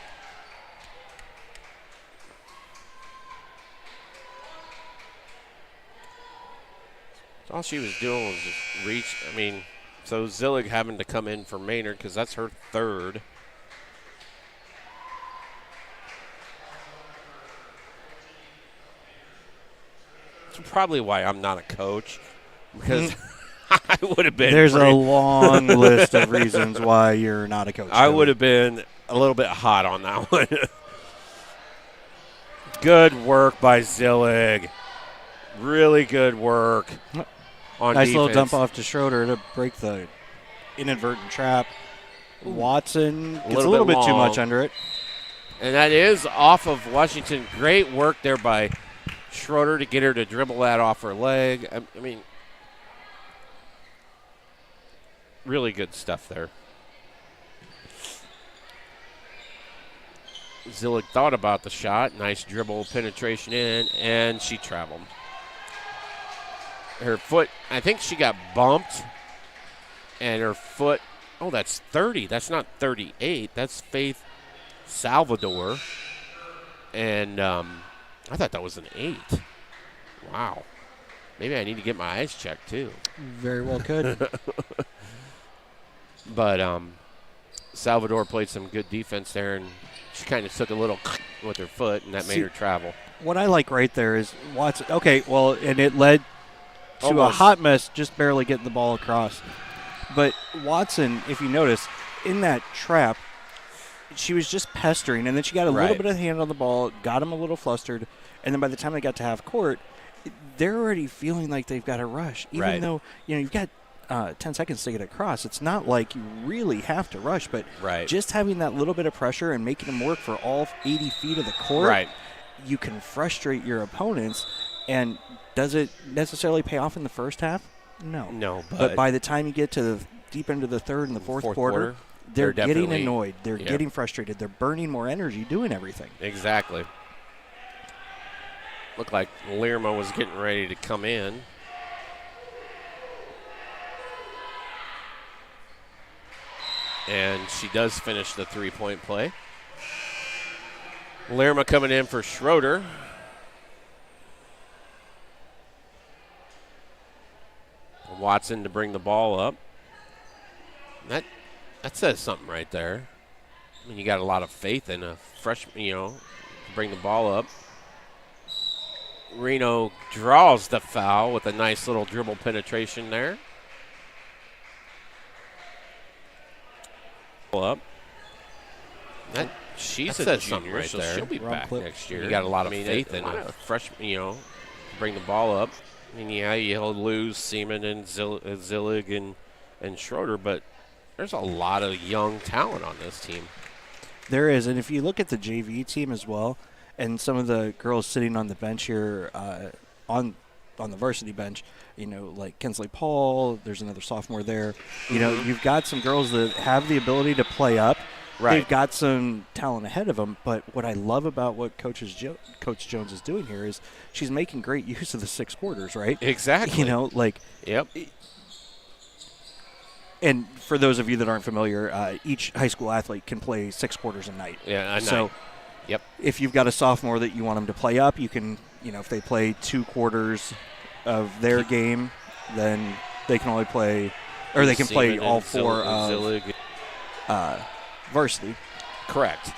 All she was doing was just reach. So Zillig having to come in for Maynard because that's her third. That's probably why I'm not a coach, because I would have been. There's a long list of reasons why you're not a coach. I would have been a little bit hot on that one. Good work by Zillig. Really good work on nice defense. Little dump off to Schroeder to break the inadvertent trap. Watson gets a little bit too much under it. And that is off of Washington. Great work there by Schroeder to get her to dribble that off her leg. I mean, really good stuff there. Zillig thought about the shot. Nice dribble penetration in, and she traveled. Her foot, I think she got bumped, and her foot, oh, that's 30. That's not 38. That's Faith Salvador. And I thought that was an 8. Wow. Maybe I need to get my eyes checked, too. Very well could. But Salvador played some good defense there, and she kind of took a little with her foot, and that made her travel. What I like right there is Watson. Okay, well, and it led to a hot mess, just barely getting the ball across. But Watson, if you notice, in that trap, she was just pestering, and then she got a little bit of hand on the ball, got him a little flustered, and then by the time they got to half court, they're already feeling like they've got to rush, even though you've got 10 seconds to get across. It's not like you really have to rush, but just having that little bit of pressure and making them work for all 80 feet of the court, you can frustrate your opponents. And does it necessarily pay off in the first half? No. But by the time you get to the deep into the third and the fourth quarter, they're getting annoyed. They're getting frustrated. They're burning more energy doing everything. Exactly. Looked like Lerma was getting ready to come in. And she does finish the three-point play. Lerma coming in for Schroeder. Watson to bring the ball up. That says something right there. I mean, you got a lot of faith in a freshman, to bring the ball up. Reno draws the foul with a nice little dribble penetration there. Up. She's a junior, right so there. She'll be back next year. You got a lot of faith in a freshman, to bring the ball up. I mean, you'll lose Seaman and Zillig and Schroeder, but there's a lot of young talent on this team. There is, and if you look at the JV team as well, and some of the girls sitting on the bench here on the varsity bench, like Kinsley Paul, there's another sophomore there. You've got some girls that have the ability to play up. They've got some talent ahead of them, but what I love about what Coach Jones is doing here is she's making great use of the 6 quarters, right? Exactly. Yep. And for those of you that aren't familiar, each high school athlete can play 6 quarters a night. Yeah, so yep. If you've got a sophomore that you want them to play up, you can, if they play 2 quarters of their game, then they can only play, or they can play all 4 of varsity. Correct.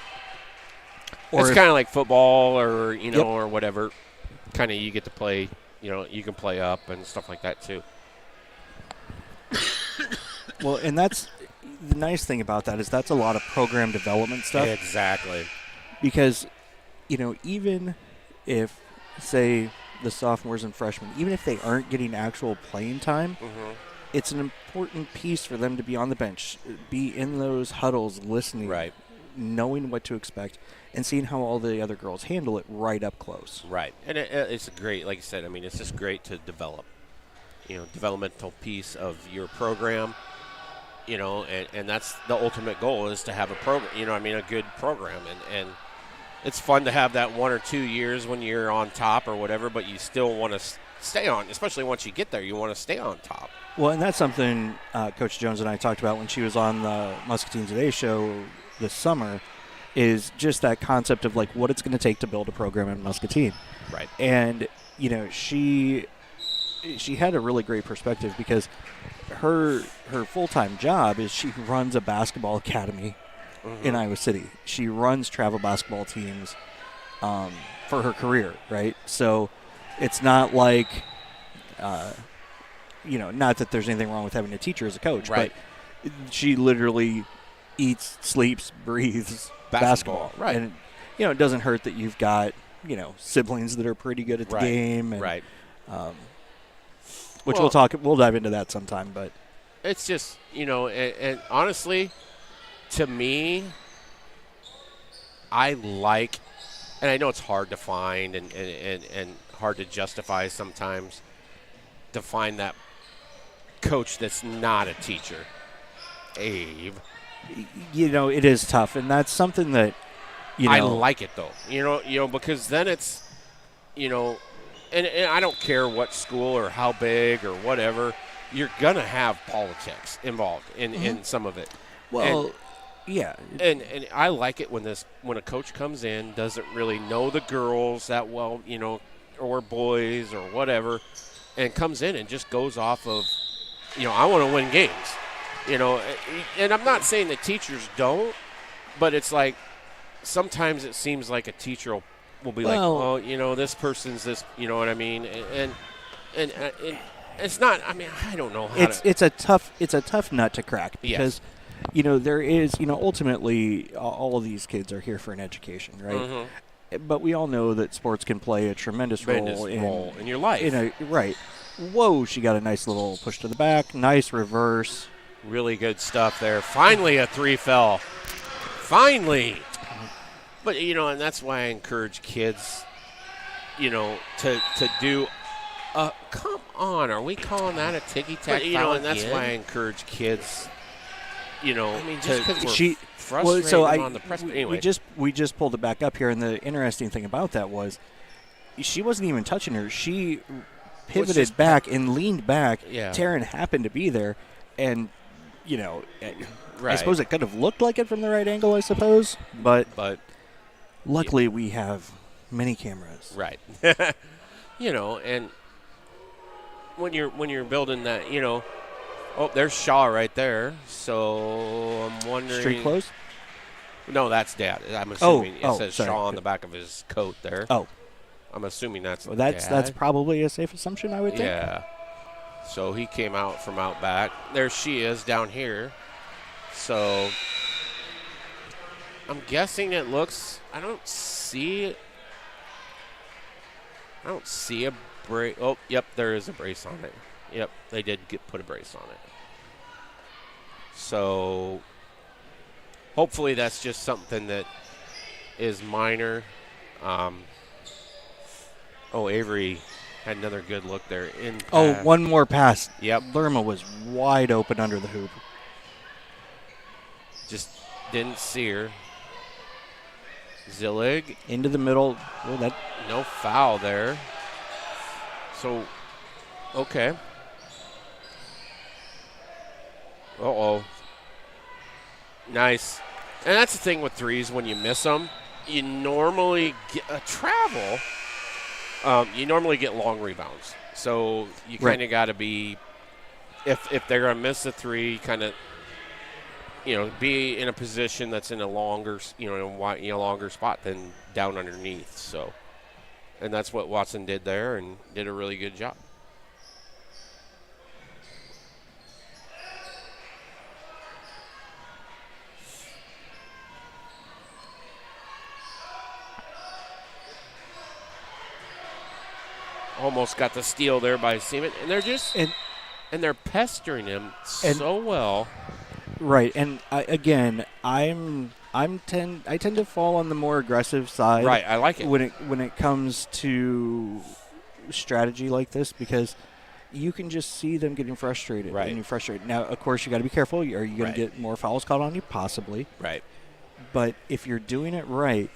Or it's kind of like football or, or whatever. Kind of you get to play, you can play up and stuff like that too. Well, and that's the nice thing about that is that's a lot of program development stuff. Exactly. Because, even if, say, the sophomores and freshmen, even if they aren't getting actual playing time, it's an important piece for them to be on the bench, be in those huddles, listening, knowing what to expect, and seeing how all the other girls handle it right up close. Right. And it's great, like I said, it's just great to develop, developmental piece of your program, and that's the ultimate goal is to have a program, a good program. And it's fun to have that 1 or 2 years when you're on top or whatever, but you still want to stay on, especially once you get there, you want to stay on top. Well, and that's something Coach Jones and I talked about when she was on the Muscatine Today show this summer, is just that concept of like what it's going to take to build a program in Muscatine. Right. And, she had a really great perspective because her full-time job is she runs a basketball academy in Iowa City. She runs travel basketball teams for her career, right? So it's not like, not that there's anything wrong with having a teacher as a coach, but she literally eats, sleeps, breathes basketball. Right. And, it doesn't hurt that you've got, siblings that are pretty good at the game. And, which we'll dive into that sometime, but it's just, and honestly, to me, I like, and I know it's hard to find and hard to justify sometimes, to find that coach that's not a teacher. Abe. It is tough, and that's something that, I like it though, because then it's, and I don't care what school or how big or whatever, you're going to have politics involved in some of it. Well, And I like it when a coach comes in, doesn't really know the girls that well, or boys or whatever, and comes in and just goes off of, I want to win games. And I'm not saying that teachers don't, but it's like sometimes it seems like a teacher will be this person's this, you know what I mean? And it's not. I mean, I don't know how it's a tough nut to crack because you know, there is, you know, ultimately all of these kids are here for an education, right? Mm-hmm. But we all know that sports can play a tremendous role in your life. Right. Whoa, she got a nice little push to the back. Nice reverse. Really good stuff there. Finally, a 3 fell. Finally. But, you know, and that's why I encourage kids, you know, to do come on, are we calling that a ticky-tack? You know, and that's why I encourage kids, you know, I mean, to well, so on the press. Anyway. we just pulled it back up here, and the interesting thing about that was she wasn't even touching her. She pivoted back and leaned back. Yeah. Taryn happened to be there, and, you know, right. I suppose it could have looked like it from the right angle, I suppose, but luckily we have many cameras. Right. You know, and when you're building that, you know, oh, there's Shaw right there. So I'm wondering. Street clothes? No, that's Dad. I'm assuming it says sorry. Shaw on the back of his coat there. Oh, I'm assuming that's that's probably a safe assumption, I would think. Yeah. So he came out from out back. There she is down here. So I'm guessing it looks. I don't see a brace. Oh, yep, there is a brace on it. Yep, they did put a brace on it. So hopefully that's just something that is minor. Avery had another good look there. One more pass. Yep. Lerma was wide open under the hoop. Just didn't see her. Zillig. Into the middle. No foul there. So, okay. Uh-oh. Nice. And that's the thing with threes. When you miss them, you normally get a travel. You normally get long rebounds. So you kind of got to be, if they're going to miss a three, kind of, you know, be in a position that's in a longer, longer spot than down underneath. So, and that's what Watson did there and did a really good job. Almost got the steal there by Seaman, and they're just and they're pestering him so well. Right, and I tend to fall on the more aggressive side. Right, I like it when it comes to strategy like this, because you can just see them getting frustrated. Right. And you're frustrated. Now, of course, you got to be careful. Are you going to get more fouls called on you? Possibly. Right. But if you're doing it right.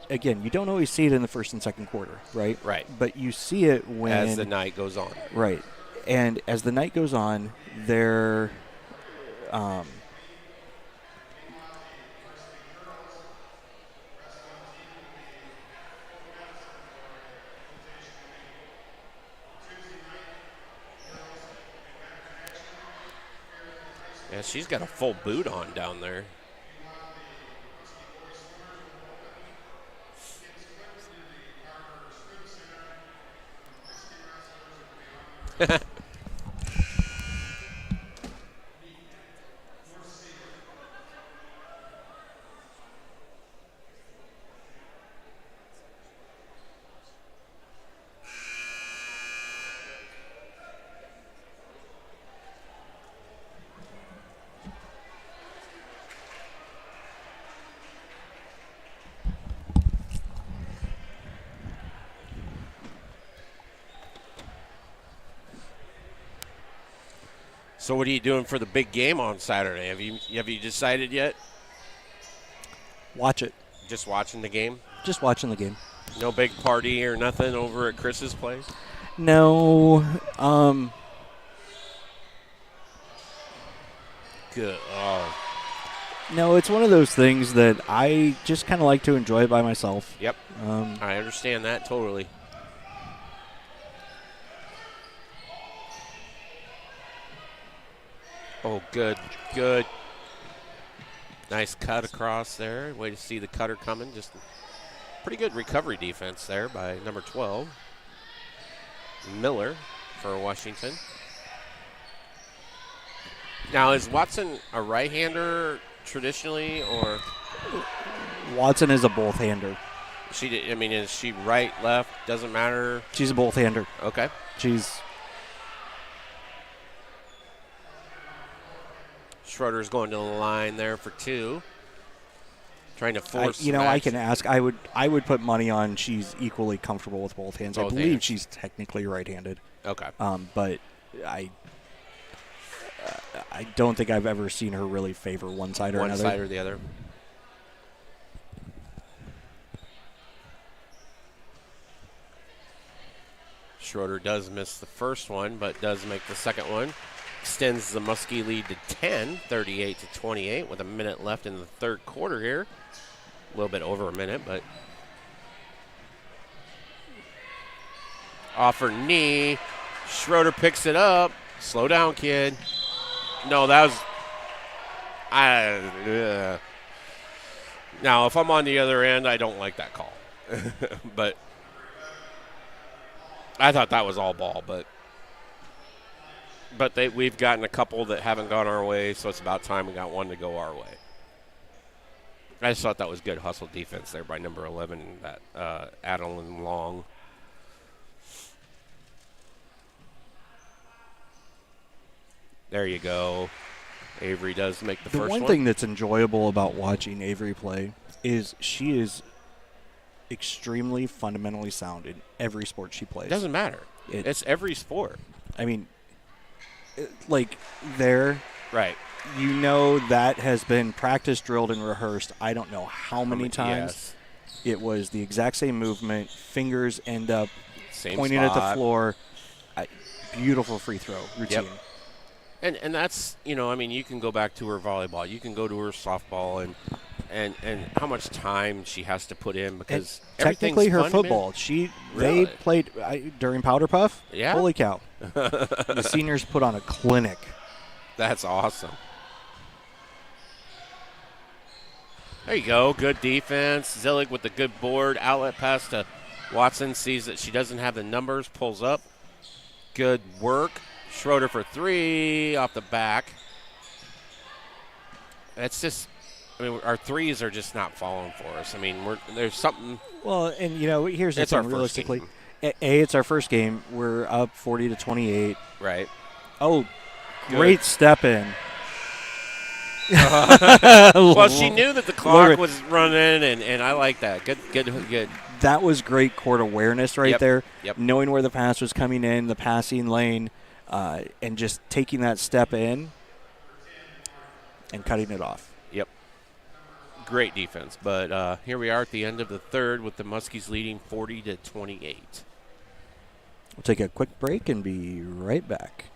Again, you don't always see it in the first and second quarter, right? Right. But you see it when as the night goes on. Right. And as the night goes on, they're yeah, she's got a full boot on down there. So what are you doing for the big game on Saturday? Have you decided yet? Watch it. Just watching the game? Just watching the game. No big party or nothing over at Chris's place? No. Good. Oh. No, it's one of those things that I just kind of like to enjoy by myself. Yep. I understand that totally. Oh, good. Nice cut across there. Way to see the cutter coming. Just pretty good recovery defense there by number 12, Miller, for Washington. Now, is Watson a right-hander traditionally, or? Watson is a both-hander. Is she right, left? Doesn't matter. She's a both-hander. Okay. Schroeder's going to the line there for 2. Trying to force. I can ask. I would put money on she's equally comfortable with both hands. I believe she's technically right-handed. Okay. But I don't think I've ever seen her really favor one side or another. One side or the other. Schroeder does miss the first one, but does make the second one. Extends the Muskie lead to 10, 38-28, with a minute left in the third quarter here. A little bit over a minute, but off her knee. Schroeder picks it up. Slow down, kid. No, that was. Now, if I'm on the other end, I don't like that call. But I thought that was all ball, but we've gotten a couple that haven't gone our way, so it's about time we got one to go our way. I just thought that was good hustle defense there by number 11, that Adeline Long. There you go. Avery does make the first one. The one thing that's enjoyable about watching Avery play is she is extremely fundamentally sound in every sport she plays. Doesn't matter. It's every sport. I mean, like there. Right. You know that has been practiced, drilled, and rehearsed. I don't know how many times. Yes. It was the exact same movement. Fingers end up same pointing spot. at the floor. Beautiful free throw routine. Yep. And that's, you can go back to her volleyball. You can go to her softball and how much time she has to put in because technically her fun, football. They played during Powder Puff. Yeah. Holy cow. The seniors put on a clinic. That's awesome. There you go. Good defense. Zillig with the good board. Outlet pass to Watson. Sees that she doesn't have the numbers. Pulls up. Good work. Schroeder for 3 off the back. It's just, our threes are just not falling for us. There's something. Well, and, here's the thing, realistically. It's our first game. We're up 40-28. Right. Oh, great step in. Well, she knew that the clock was running, and I like that. Good. That was great court awareness right there. Yep. Knowing where the pass was coming in, the passing lane, and just taking that step in and cutting it off. Yep. Great defense. But here we are at the end of the third with the Muskies leading 40-28. We'll take a quick break and be right back.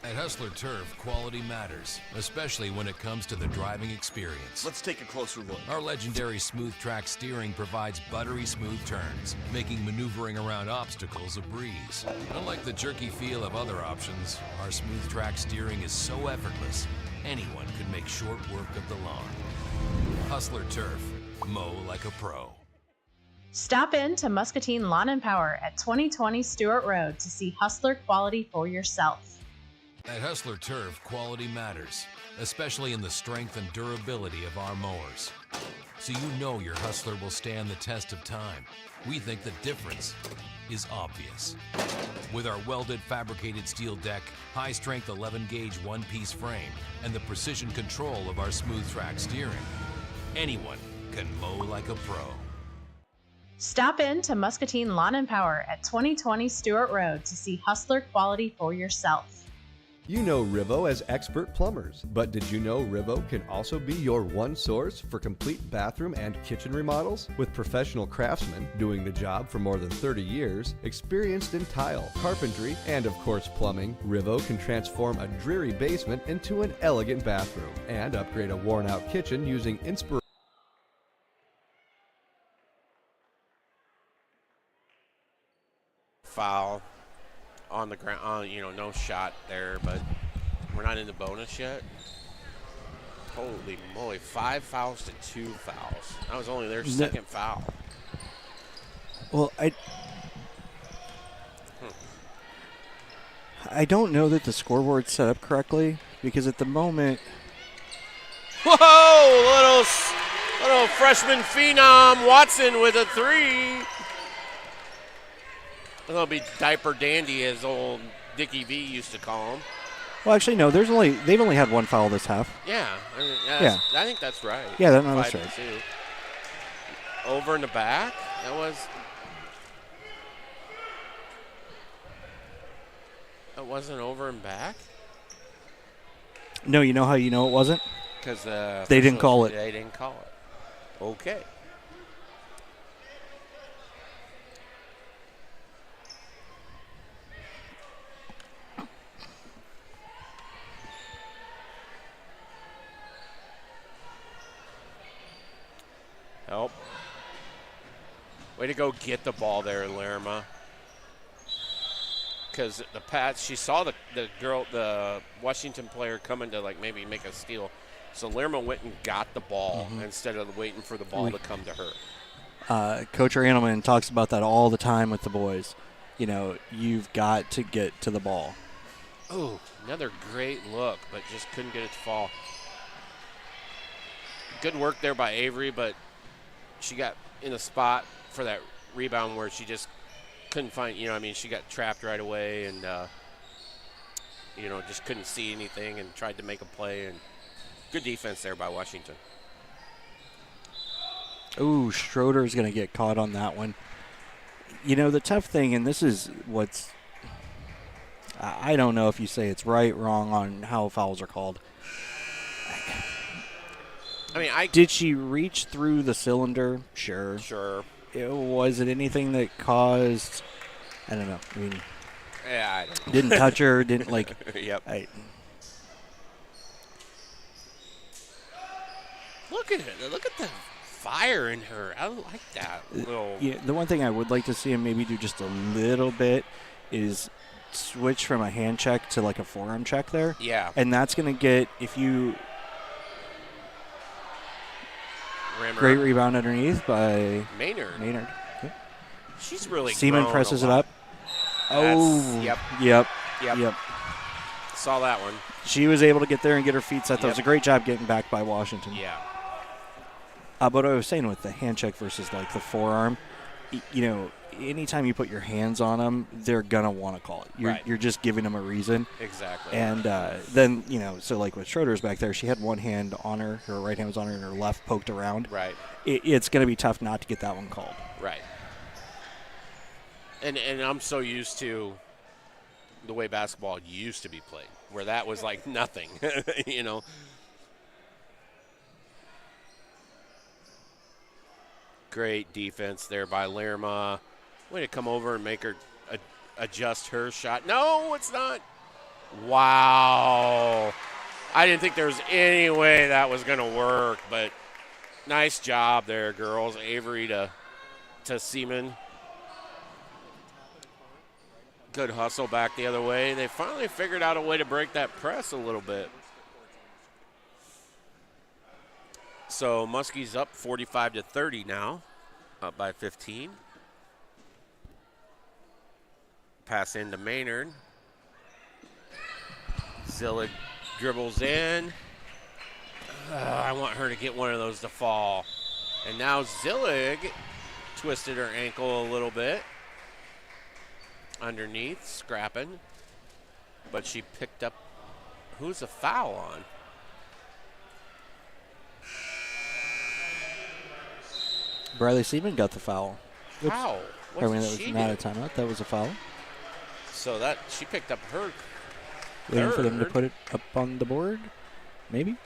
At Hustler Turf, quality matters, especially when it comes to the driving experience. Let's take a closer look. Our legendary smooth track steering provides buttery smooth turns, making maneuvering around obstacles a breeze. Unlike the jerky feel of other options, our smooth track steering is so effortless, anyone could make short work of the lawn. Hustler Turf, mow like a pro. Stop in to Muscatine Lawn and Power at 2020 Stewart Road to see Hustler quality for yourself. At Hustler Turf, quality matters, especially in the strength and durability of our mowers. So your Hustler will stand the test of time. We think the difference is obvious. With our welded fabricated steel deck, high-strength 11-gauge one-piece frame, and the precision control of our smooth track steering, anyone can mow like a pro. Stop in to Muscatine Lawn and Power at 2020 Stewart Road to see Hustler quality for yourself. You know RIVO as expert plumbers, but did you know RIVO can also be your one source for complete bathroom and kitchen remodels? With professional craftsmen doing the job for more than 30 years, experienced in tile, carpentry, and of course plumbing, RIVO can transform a dreary basement into an elegant bathroom and upgrade a worn-out kitchen using inspiration. Foul on the ground, no shot there, but we're not in the bonus yet. Holy moly, 5 fouls to 2 fouls. That was only their second foul. Well, I don't know that the scoreboard's set up correctly because at the moment. Whoa! Little freshman phenom Watson with a 3. That'll be diaper dandy, as old Dickie V used to call him. Well, actually, no. They've only had one foul this half. Yeah, Yeah. I think that's right. Yeah, that's right. 5-2. Over in the back. That wasn't over and back. No, you know how you know it wasn't? Because they didn't call it. They didn't call it. Okay. Help. Way to go get the ball there, Lerma. Because the Pats, she saw the Washington player coming to maybe make a steal. So Lerma went and got the ball instead of waiting for the ball to come to her. Coach Randleman talks about that all the time with the boys. You've got to get to the ball. Oh, another great look, but just couldn't get it to fall. Good work there by Avery, but she got in a spot for that rebound where she just couldn't find, she got trapped right away and, just couldn't see anything and tried to make a play. And good defense there by Washington. Ooh, Schroeder's going to get caught on that one. The tough thing, and this is what's, I don't know if you say it's right, wrong on how fouls are called. Did she reach through the cylinder? Sure. Was it anything that caused, I don't know. Yeah, I don't know. Didn't touch her, didn't Yep. Look at it. Look at the fire in her. I like that little. Yeah, the one thing I would like to see him maybe do just a little bit is switch from a hand check to a forearm check there. Yeah. And that's going to get, if you. Rammer. Great rebound underneath by Maynard. Yep. She's really Seaman grown presses a it lot. up. Oh. Yep. Yep. Saw that one. She was able to get there and get her feet set. That was a great job getting back by Washington. Yeah. But what I was saying with the hand check versus the forearm, anytime you put your hands on them, they're going to want to call it. You're just giving them a reason. Exactly. And then, so with Schroeder's back there, she had one hand on her right hand was on her, and her left poked around. Right. It's going to be tough not to get that one called. Right. And I'm so used to the way basketball used to be played, where that was like nothing, Great defense there by Lerma. Way to come over and make her adjust her shot. No, it's not. Wow. I didn't think there was any way that was going to work, but nice job there, girls. Avery to Seaman. Good hustle back the other way. They finally figured out a way to break that press a little bit. So Muskie's up 45-30 now, up by 15. Pass into Maynard. Zillig dribbles in. I want her to get one of those to fall. And now Zillig twisted her ankle a little bit. Underneath, scrapping. But she picked up, who's the foul on? Bradley Seaman got the foul. Oops. How? That was not a timeout. That was a foul. So she picked up her Waiting third. for them to put it up on the board, maybe?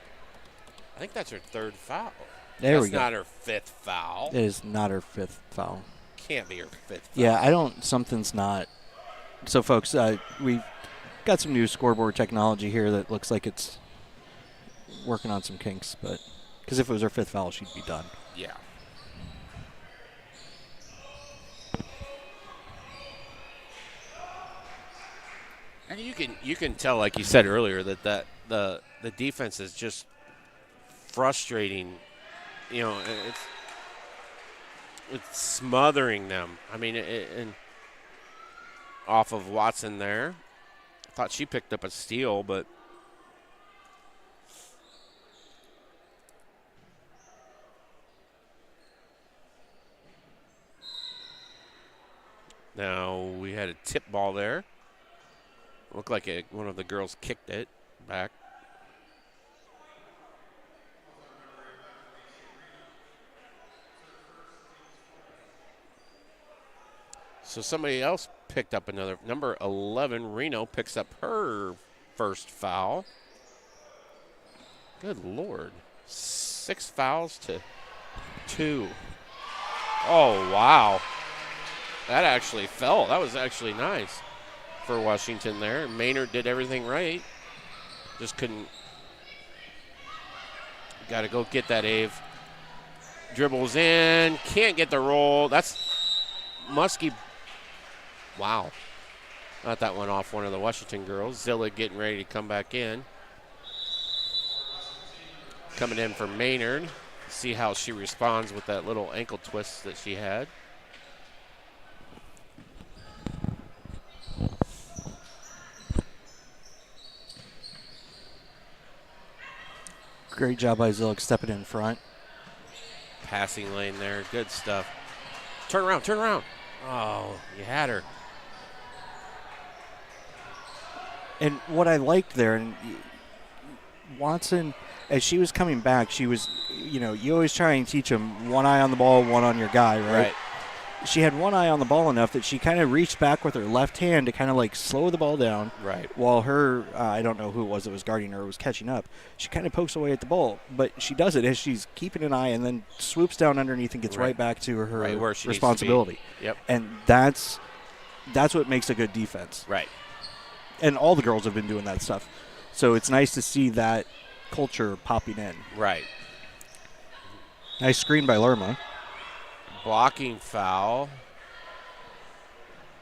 I think that's her third foul. There we That's go. not her fifth foul. It is not her fifth foul. Can't be her fifth foul. Yeah, something's not. So, folks, we've got some new scoreboard technology here that looks like it's working on some kinks, but because if it was her fifth foul, she'd be done. Yeah. And you can tell, like you said earlier, that the defense is just frustrating. It's smothering them. I mean, and off of Watson there, Thought she picked up a steal, but now we had a tip ball there. Looked like one of the girls kicked it back. So somebody else picked up another. Number 11, Reno, picks up her first foul. Good Lord. 6 fouls to 2. Oh, wow. That actually fell. That was actually nice for Washington there. Maynard did everything right. Just couldn't. Got to go get that, Ave. Dribbles in. Can't get the roll. That's Muskie. Wow. Thought that went off one of the Washington girls. Zilla getting ready to come back in. Coming in for Maynard. See how she responds with that little ankle twist that she had. Great job by Zillick stepping in front. Passing lane there. Good stuff. Turn around, turn around. Oh, you had her. And what I liked there, and Watson, as she was coming back, she was, you always try and teach them one eye on the ball, one on your guy, right? She had one eye on the ball enough that she kind of reached back with her left hand to kind of like slow the ball down. Right. While her, I don't know who it was that was guarding her, was catching up. She kind of pokes away at the ball, but she does it as she's keeping an eye and then swoops down underneath and gets right back to her where she responsibility. needs to be. Yep. And that's what makes a good defense. Right. And all the girls have been doing that stuff. So it's nice to see that culture popping in. Right. Nice screen by Lerma. Blocking foul.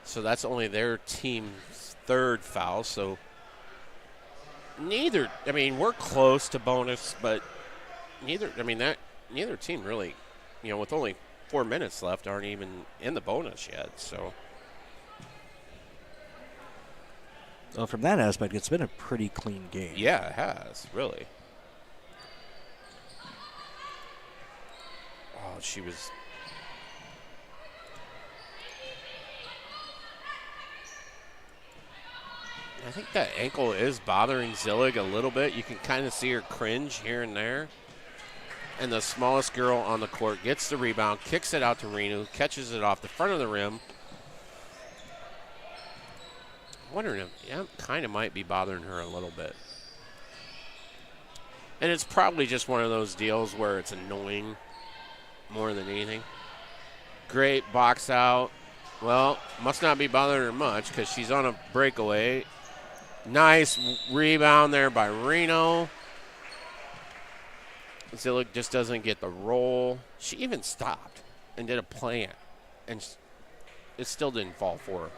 So that's only their team's third foul. So we're close to bonus, but neither team really, with only 4 minutes left, aren't even in the bonus yet. So. Well, from that aspect, it's been a pretty clean game. Yeah, it has, really. Oh, she was. I think that ankle is bothering Zillig a little bit. You can kind of see her cringe here and there. And the smallest girl on the court gets the rebound, kicks it out to Renu, catches it off the front of the rim. I'm wondering if kind of might be bothering her a little bit. And it's probably just one of those deals where it's annoying more than anything. Great box out. Well, must not be bothering her much because she's on a breakaway. Nice rebound there by Reno. Zillick just doesn't get the roll. She even stopped and did a plant, and it still didn't fall for her.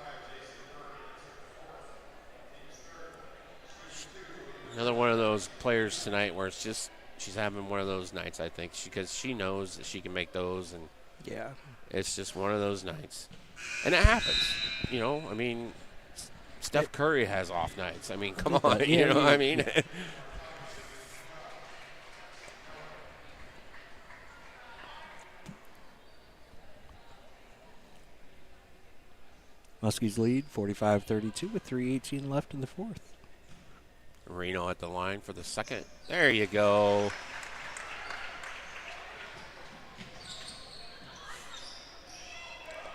Another one of those players tonight where it's just she's having one of those nights, I think, because she knows that she can make those, and yeah, it's just one of those nights. And it happens, Steph Curry has off nights. Come on, Muskie's lead, 45-32 with 3:18 left in the fourth. Reno at the line for the second. There you go.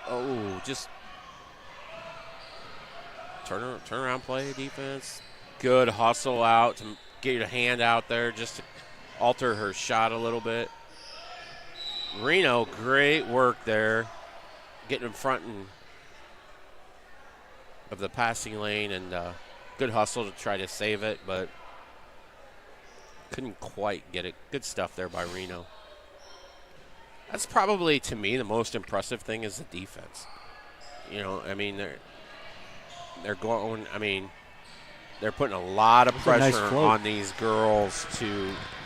Oh, just turn around play defense. Good hustle out to get your hand out there just to alter her shot a little bit. Reno, great work there. Getting in front of the passing lane and good hustle to try to save it, but couldn't quite get it. Good stuff there by Reno. That's probably, to me, the most impressive thing is the defense. They're going. They're putting a lot of pressure on these girls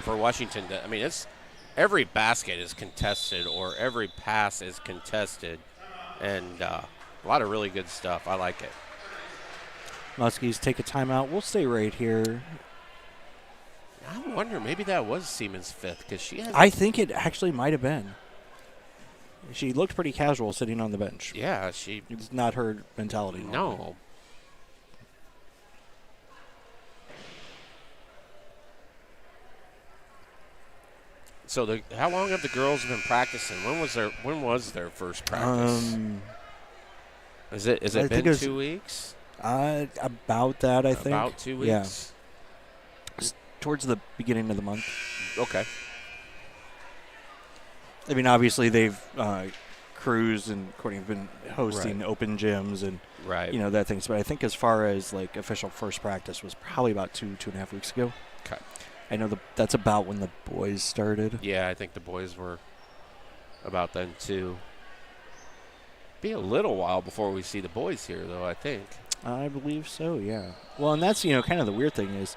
for Washington to. It's every basket is contested or every pass is contested, and a lot of really good stuff. I like it. Muskies take a timeout. We'll stay right here. I wonder, maybe that was Seaman's fifth because she has. I think it actually might have been. She looked pretty casual sitting on the bench. Yeah, It's not her mentality. No. So how long have the girls been practicing? When was their first practice? Is it been 2 weeks? About that, I think. About 2 weeks. Yeah. Towards the beginning of the month. Okay. I mean, obviously they've Cruz and Courtney have been hosting Right. open gyms and that things. But I think as far as like official first practice was probably about 2.5 weeks ago. Okay. I know that's about when the boys started. Yeah, I think the boys were about then too. Be a little while before we see the boys here, though, I think. I believe so, yeah. Well, and that's, kind of the weird thing is,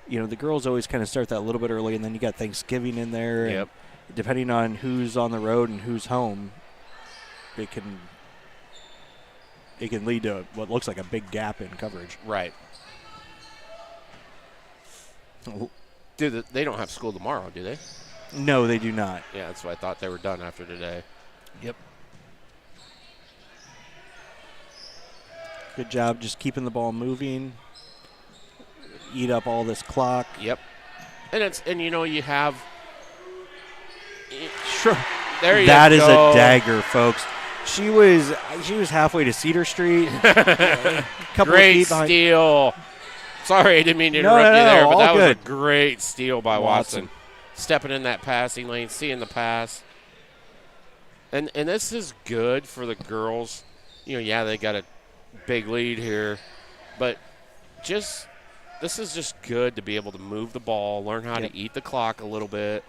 the girls always kind of start that a little bit early, and then you got Thanksgiving in there. Yep. And depending on who's on the road and who's home, it can lead to what looks like a big gap in coverage. Right. They don't have school tomorrow, do they? No, they do not. Yeah, that's what I thought they were done after today. Yep. Good job just keeping the ball moving. Eat up all this clock. Yep. And you have sure. There you That go. is a dagger, folks. She was halfway to Cedar Street. Couple great of feet behind. steal. Sorry, I didn't mean to interrupt you there, but that was a great steal by Watson. Stepping in that passing lane, seeing the pass. And this is good for the girls. They got a big lead here, but this is just good to be able to move the ball, learn how to eat the clock a little bit.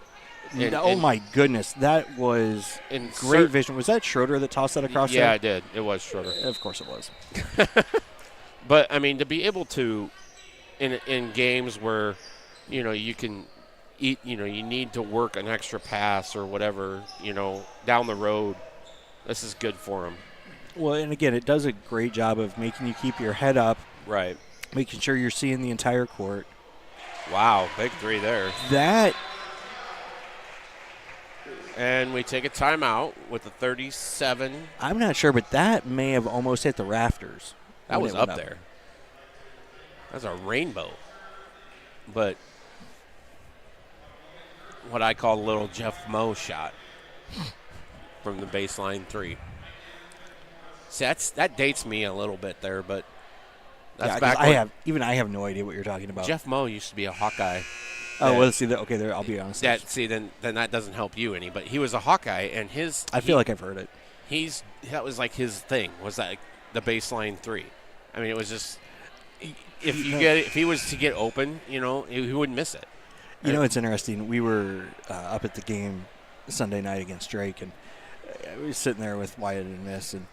Oh my goodness, that was great vision. Was that Schroeder that tossed that across? Yeah, there? I did. It was Schroeder. Of course it was. But I mean, to be able to, in games where, you can eat, you need to work an extra pass or whatever, down the road, this is good for them. Well, and again, it does a great job of making you keep your head up. Right. Making sure you're seeing the entire court. Wow, big three there. And we take a timeout with a 37. I'm not sure, but that may have almost hit the rafters. That was up there. That's a rainbow. But what I call a little Jeff Moe shot from the baseline three. See, that dates me a little bit there, but that's back. I have no idea what you're talking about. Jeff Moe used to be a Hawkeye. Oh, well, see that. Okay, there. I'll be honest. Then that doesn't help you any. But he was a Hawkeye, and I feel like I've heard it. That was like his thing. Was that the baseline three? I mean, it was just if he was to get open, he wouldn't miss it. It's interesting. We were up at the game Sunday night against Drake, and we were sitting there with Wyatt and Miss, and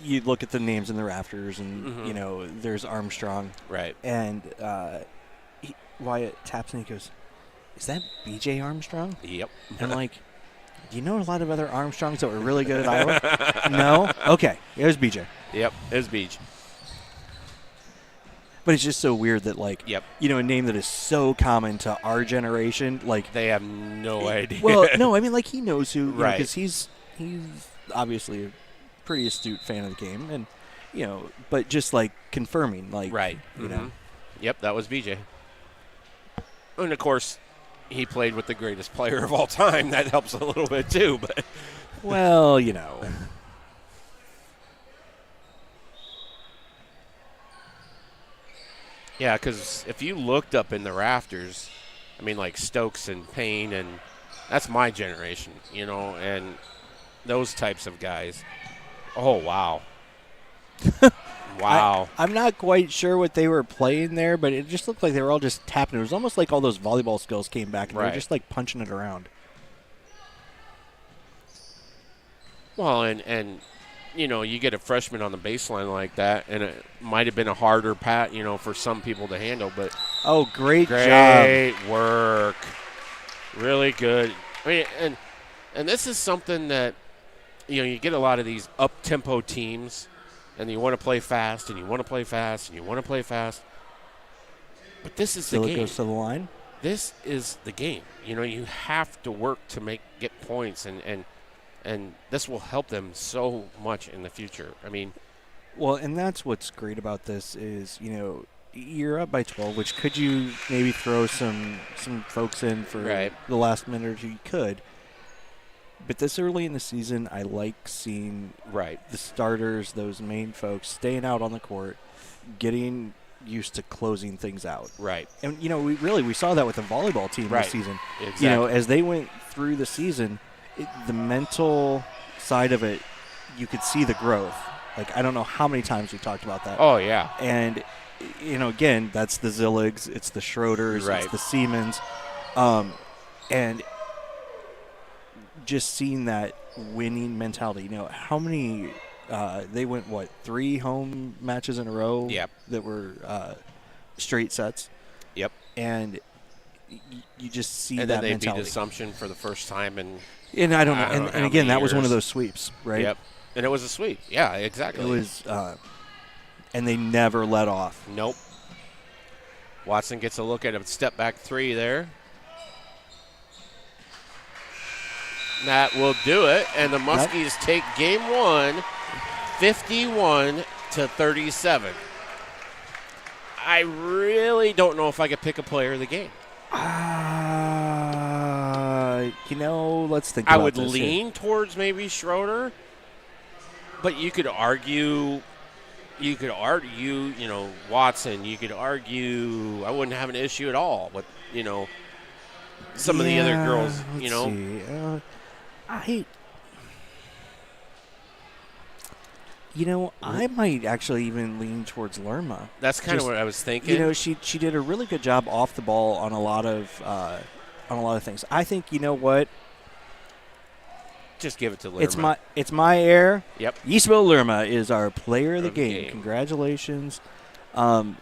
you look at the names in the rafters, and there's Armstrong, right? And Wyatt taps and he goes, "Is that BJ Armstrong?" Yep. And I'm like, "Do you know a lot of other Armstrongs that were really good at Iowa?" No. Okay, it was BJ. Yep, it was BJ. But it's just so weird that, a name that is so common to our generation, they have no idea. Well, no, I mean, he knows who, right? Because he's obviously a pretty astute fan of the game, and but just confirming, right? Yep, that was BJ. And of course, he played with the greatest player of all time. That helps a little bit too, but well, Yeah, because if you looked up in the rafters, I mean, like Stokes and Payne, and that's my generation, and those types of guys. Oh, wow. Wow. I'm not quite sure what they were playing there, but it just looked like they were all just tapping. It was almost like all those volleyball skills came back, and they were just punching it around. Well, and you get a freshman on the baseline like that, and it might have been a harder pat, for some people to handle. But great job. Great work. Really good. I mean, and this is something that, you get a lot of these up-tempo teams and you want to play fast, and you want to play fast, and you want to play fast. But this is Still the it game. goes to the line. This is the game. You have to work to get points, and this will help them so much in the future. I mean, well, and that's what's great about this is, you're up by 12, which could you maybe throw some folks in for the last minute or two? You could. But this early in the season, I like seeing the starters, those main folks, staying out on the court, getting used to closing things out. Right. And, we saw that with the volleyball team this season. Exactly. As they went through the season, the mental side of it, you could see the growth. Like, I don't know how many times we talked about that. Oh, yeah. And, again, that's the Zilligs, it's the Schroeders, it's the Siemens. And just seeing that winning mentality. How many they went, 3 home matches in a row that were straight sets? Yep. And you just see and that then they mentality. beat Assumption for the first time And I don't know. And again, that was one of those sweeps, right? Yep. And it was a sweep. Yeah, exactly. It was, and they never let off. Nope. Watson gets a look at a step back 3 there. That will do it, and the Muskies take game 1, 51-37. I really don't know if I could pick a player of the game. Let's think about I would this lean here. towards maybe Schroeder, but you could argue, Watson. You could argue, I wouldn't have an issue at all with, some of the other girls, let's see. I might actually even lean towards Lerma. That's kind of what I was thinking. She did a really good job off the ball on a lot of things. I think what. Just give it to Lerma. It's my air. Yep. Isabel Lerma is our player of the game. Congratulations. And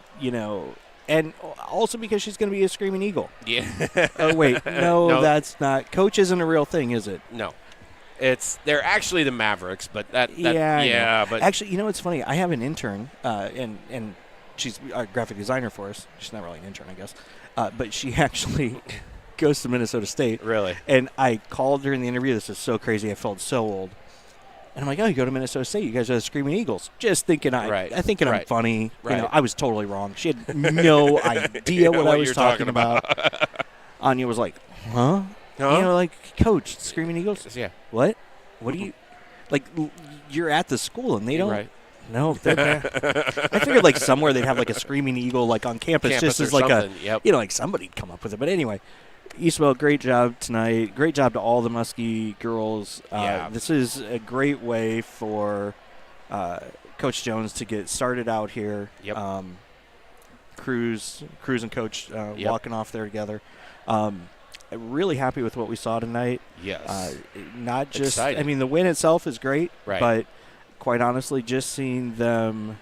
also because she's going to be a Screaming Eagle. Yeah. Oh wait, no, that's not. Coach isn't a real thing, is it? No. They're actually the Mavericks, but but actually, it's funny. I have an intern, and she's a graphic designer for us. She's not really an intern, I guess, but she actually goes to Minnesota State. Really? And I called her in the interview. This is so crazy. I felt so old. And I'm like, oh, you go to Minnesota State. You guys are the Screaming Eagles. Just thinking I'm funny. Right. I was totally wrong. She had no idea what I was talking about. Anya was like, huh? Coach, Screaming Eagles? Yeah. What? What do you you're at the school and they don't. Right. No, they're bad. I figured somewhere they'd have a Screaming Eagle on campus just as somebody'd come up with it. But anyway, Isabel, great job tonight. Great job to all the Muskie girls. This is a great way for Coach Jones to get started out here. Yep. Cruz and Coach walking off there together. Really happy with what we saw tonight. Yes. Not just, exciting. the win itself is great, right. But quite honestly, just seeing them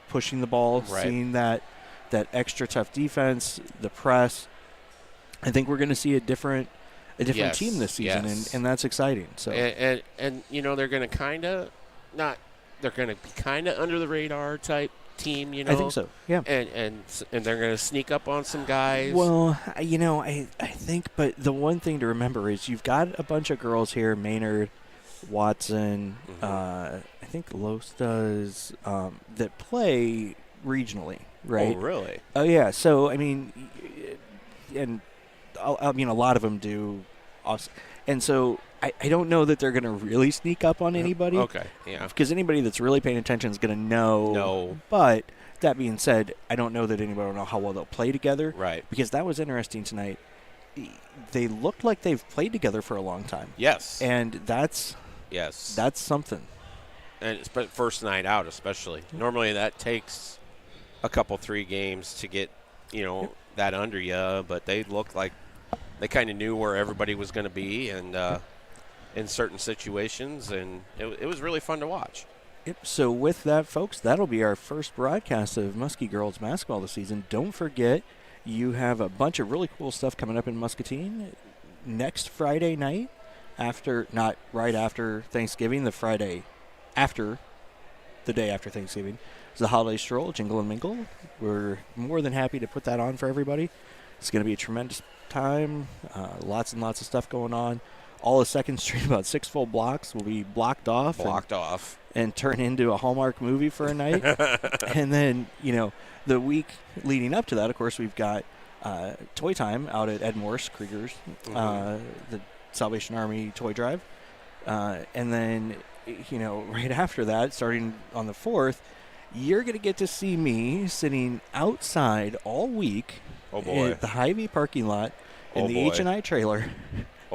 pushing the ball, seeing that extra tough defense, the press, I think we're going to see a different team this season, and that's exciting. So and they're going to they're going to be kind of under the radar type team, I think so. Yeah. And they're going to sneak up on some guys. Well, I think, but the one thing to remember is you've got a bunch of girls here, Maynard, Watson, I think Los does, that play regionally, right? Oh, really? Oh, yeah. So, and a lot of them do. And so I don't know that they're going to really sneak up on anybody. Okay, yeah. Because anybody that's really paying attention is going to know. No. But that being said, I don't know that anybody will know how well they'll play together. Right. Because that was interesting tonight. They looked like they've played together for a long time. Yes. And that's something. And it's first night out especially. Normally that takes a couple, 3 games to get, that under you. But they looked like they kind of knew where everybody was going to be and in certain situations. And it was really fun to watch. Yep. So with that, folks, that'll be our first broadcast of Muskie girls basketball this season. Don't forget, you have a bunch of really cool stuff coming up in Muscatine next Friday night, not right after Thanksgiving, the Friday after the day after Thanksgiving, is the holiday stroll, Jingle and Mingle. We're more than happy to put that on for everybody. It's going to be a tremendous time. Lots and lots of stuff going on. All of 2nd Street, about 6 full blocks, will be blocked off. And turn into a Hallmark movie for a night. And then, the week leading up to that, of course, we've got Toy Time out at Ed Morse Krieger's, the Salvation Army Toy Drive. And then, right after that, starting on the 4th, you're going to get to see me sitting outside all week at the Hy-Vee parking lot in the H&I trailer,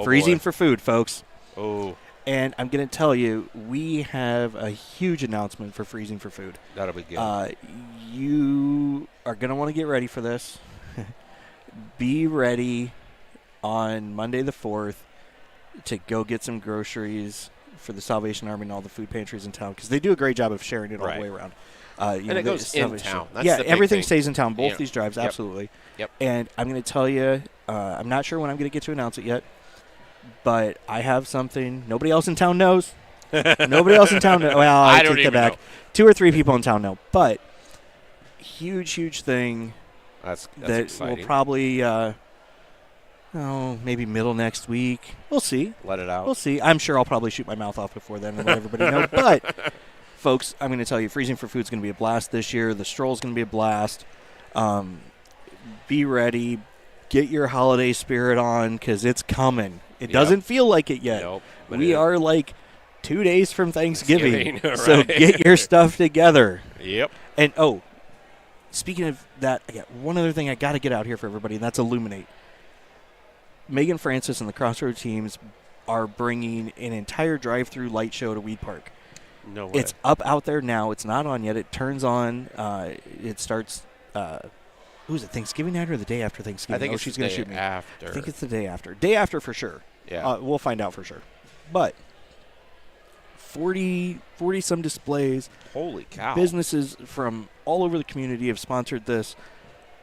freezing for food, folks. Oh. And I'm going to tell you, we have a huge announcement for Freezing for Food. That'll be good. You are going to want to get ready for this. Be ready on Monday the 4th to go get some groceries for the Salvation Army and all the food pantries in town, because they do a great job of sharing it all the way around. And it goes in town. That's yeah, the big everything thing. stays in town. Both these drives, absolutely. Yep. And I'm going to tell you, I'm not sure when I'm going to get to announce it yet, but I have something nobody else in town knows. Nobody else in town knows. Well, I take that back. 2 or 3 people in town know. But huge thing that's that exciting. will probably, maybe middle next week. We'll see. Let it out. We'll see. I'm sure I'll probably shoot my mouth off before then and let everybody know. But, folks, I'm going to tell you, Freezing for Food is going to be a blast this year. The stroll is going to be a blast. Be ready. Get your holiday spirit on, because it's coming. It doesn't feel like it yet. Nope, we are like 2 days from Thanksgiving. Right. So get your stuff together. Yep. And, speaking of that, I got one other thing I got to get out here for everybody, and that's Illuminate. Megan Francis and the Crossroad teams are bringing an entire drive-through light show to Weed Park. No way. It's up out there now. It's not on yet. It turns on. It starts. Who is it? Thanksgiving night or the day after Thanksgiving? I think it's she's the going day to shoot me. after. I think it's the day after. Day after for sure. Yeah. We'll find out for sure. But 40 some displays. Holy cow. Businesses from all over the community have sponsored this.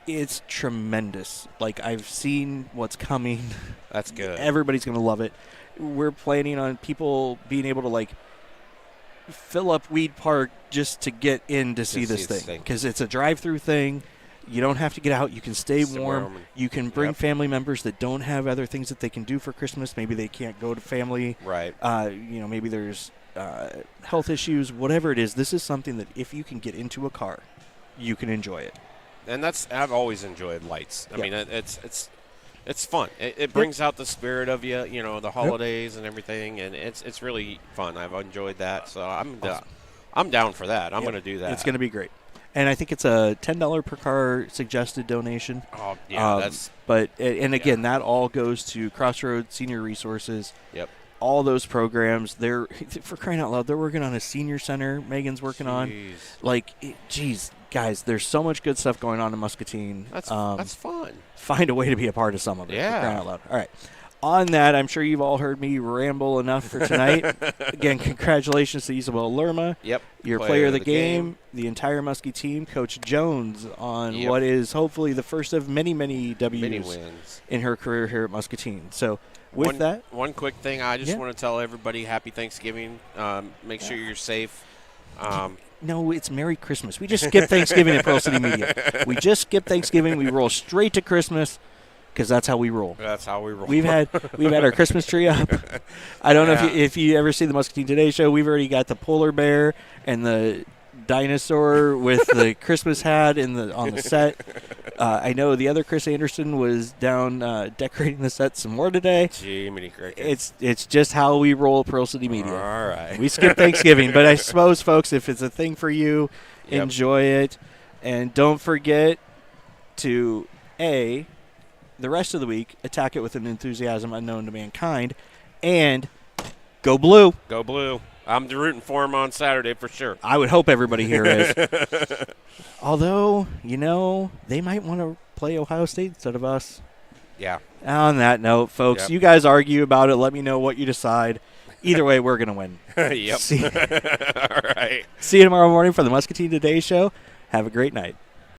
It's tremendous. Like, I've seen what's coming. That's good. Everybody's going to love it. We're planning on people being able to, fill up Weed Park just to get in to see this thing. Because it's a drive-through thing. You don't have to get out. You can stay warm. You can bring family members that don't have other things that they can do for Christmas. Maybe they can't go to family. Right. Maybe there's health issues. Whatever it is, this is something that if you can get into a car, you can enjoy it. And I've always enjoyed lights. I mean, it's fun. It brings out the spirit of you, the holidays and everything, and it's really fun. I've enjoyed that, so I'm down for that. I'm going to do that. It's going to be great. And I think it's a $10 per car suggested donation. Oh, yeah, again, that all goes to Crossroads Senior Resources. Yep. All those programs, they're, for crying out loud, they're working on a senior center Megan's working on. Guys, there's so much good stuff going on in Muscatine. That's fun. Find a way to be a part of some of it. Yeah. For crying out loud. All right. On that, I'm sure you've all heard me ramble enough for tonight. Again, congratulations to Isabel Lerma. Yep. Your player of the game, the entire Muskie team, Coach Jones, on what is hopefully the first of many, many W's in her career here at Muscatine. So, with that. One quick thing, I just want to tell everybody happy Thanksgiving. Make sure you're safe. No, it's Merry Christmas. We just skip Thanksgiving at Pearl City Media. We just skip Thanksgiving. We roll straight to Christmas. Because that's how we roll. That's how we roll. We've had our Christmas tree up. I don't know if you ever see the Muscatine Today show. We've already got the polar bear and the dinosaur with the Christmas hat on the set. I know the other Chris Anderson was down decorating the set some more today. Jiminy Cricket. It's just how we roll at Pearl City Media. All right. We skip Thanksgiving, but I suppose, folks, if it's a thing for you, enjoy it, and don't forget to the rest of the week, attack it with an enthusiasm unknown to mankind, and go blue. Go blue. I'm rooting for him on Saturday for sure. I would hope everybody here is. Although, they might want to play Ohio State instead of us. Yeah. On that note, folks, you guys argue about it. Let me know what you decide. Either way, we're going to win. Yep. See All right. See you tomorrow morning for the Muscatine Today Show. Have a great night.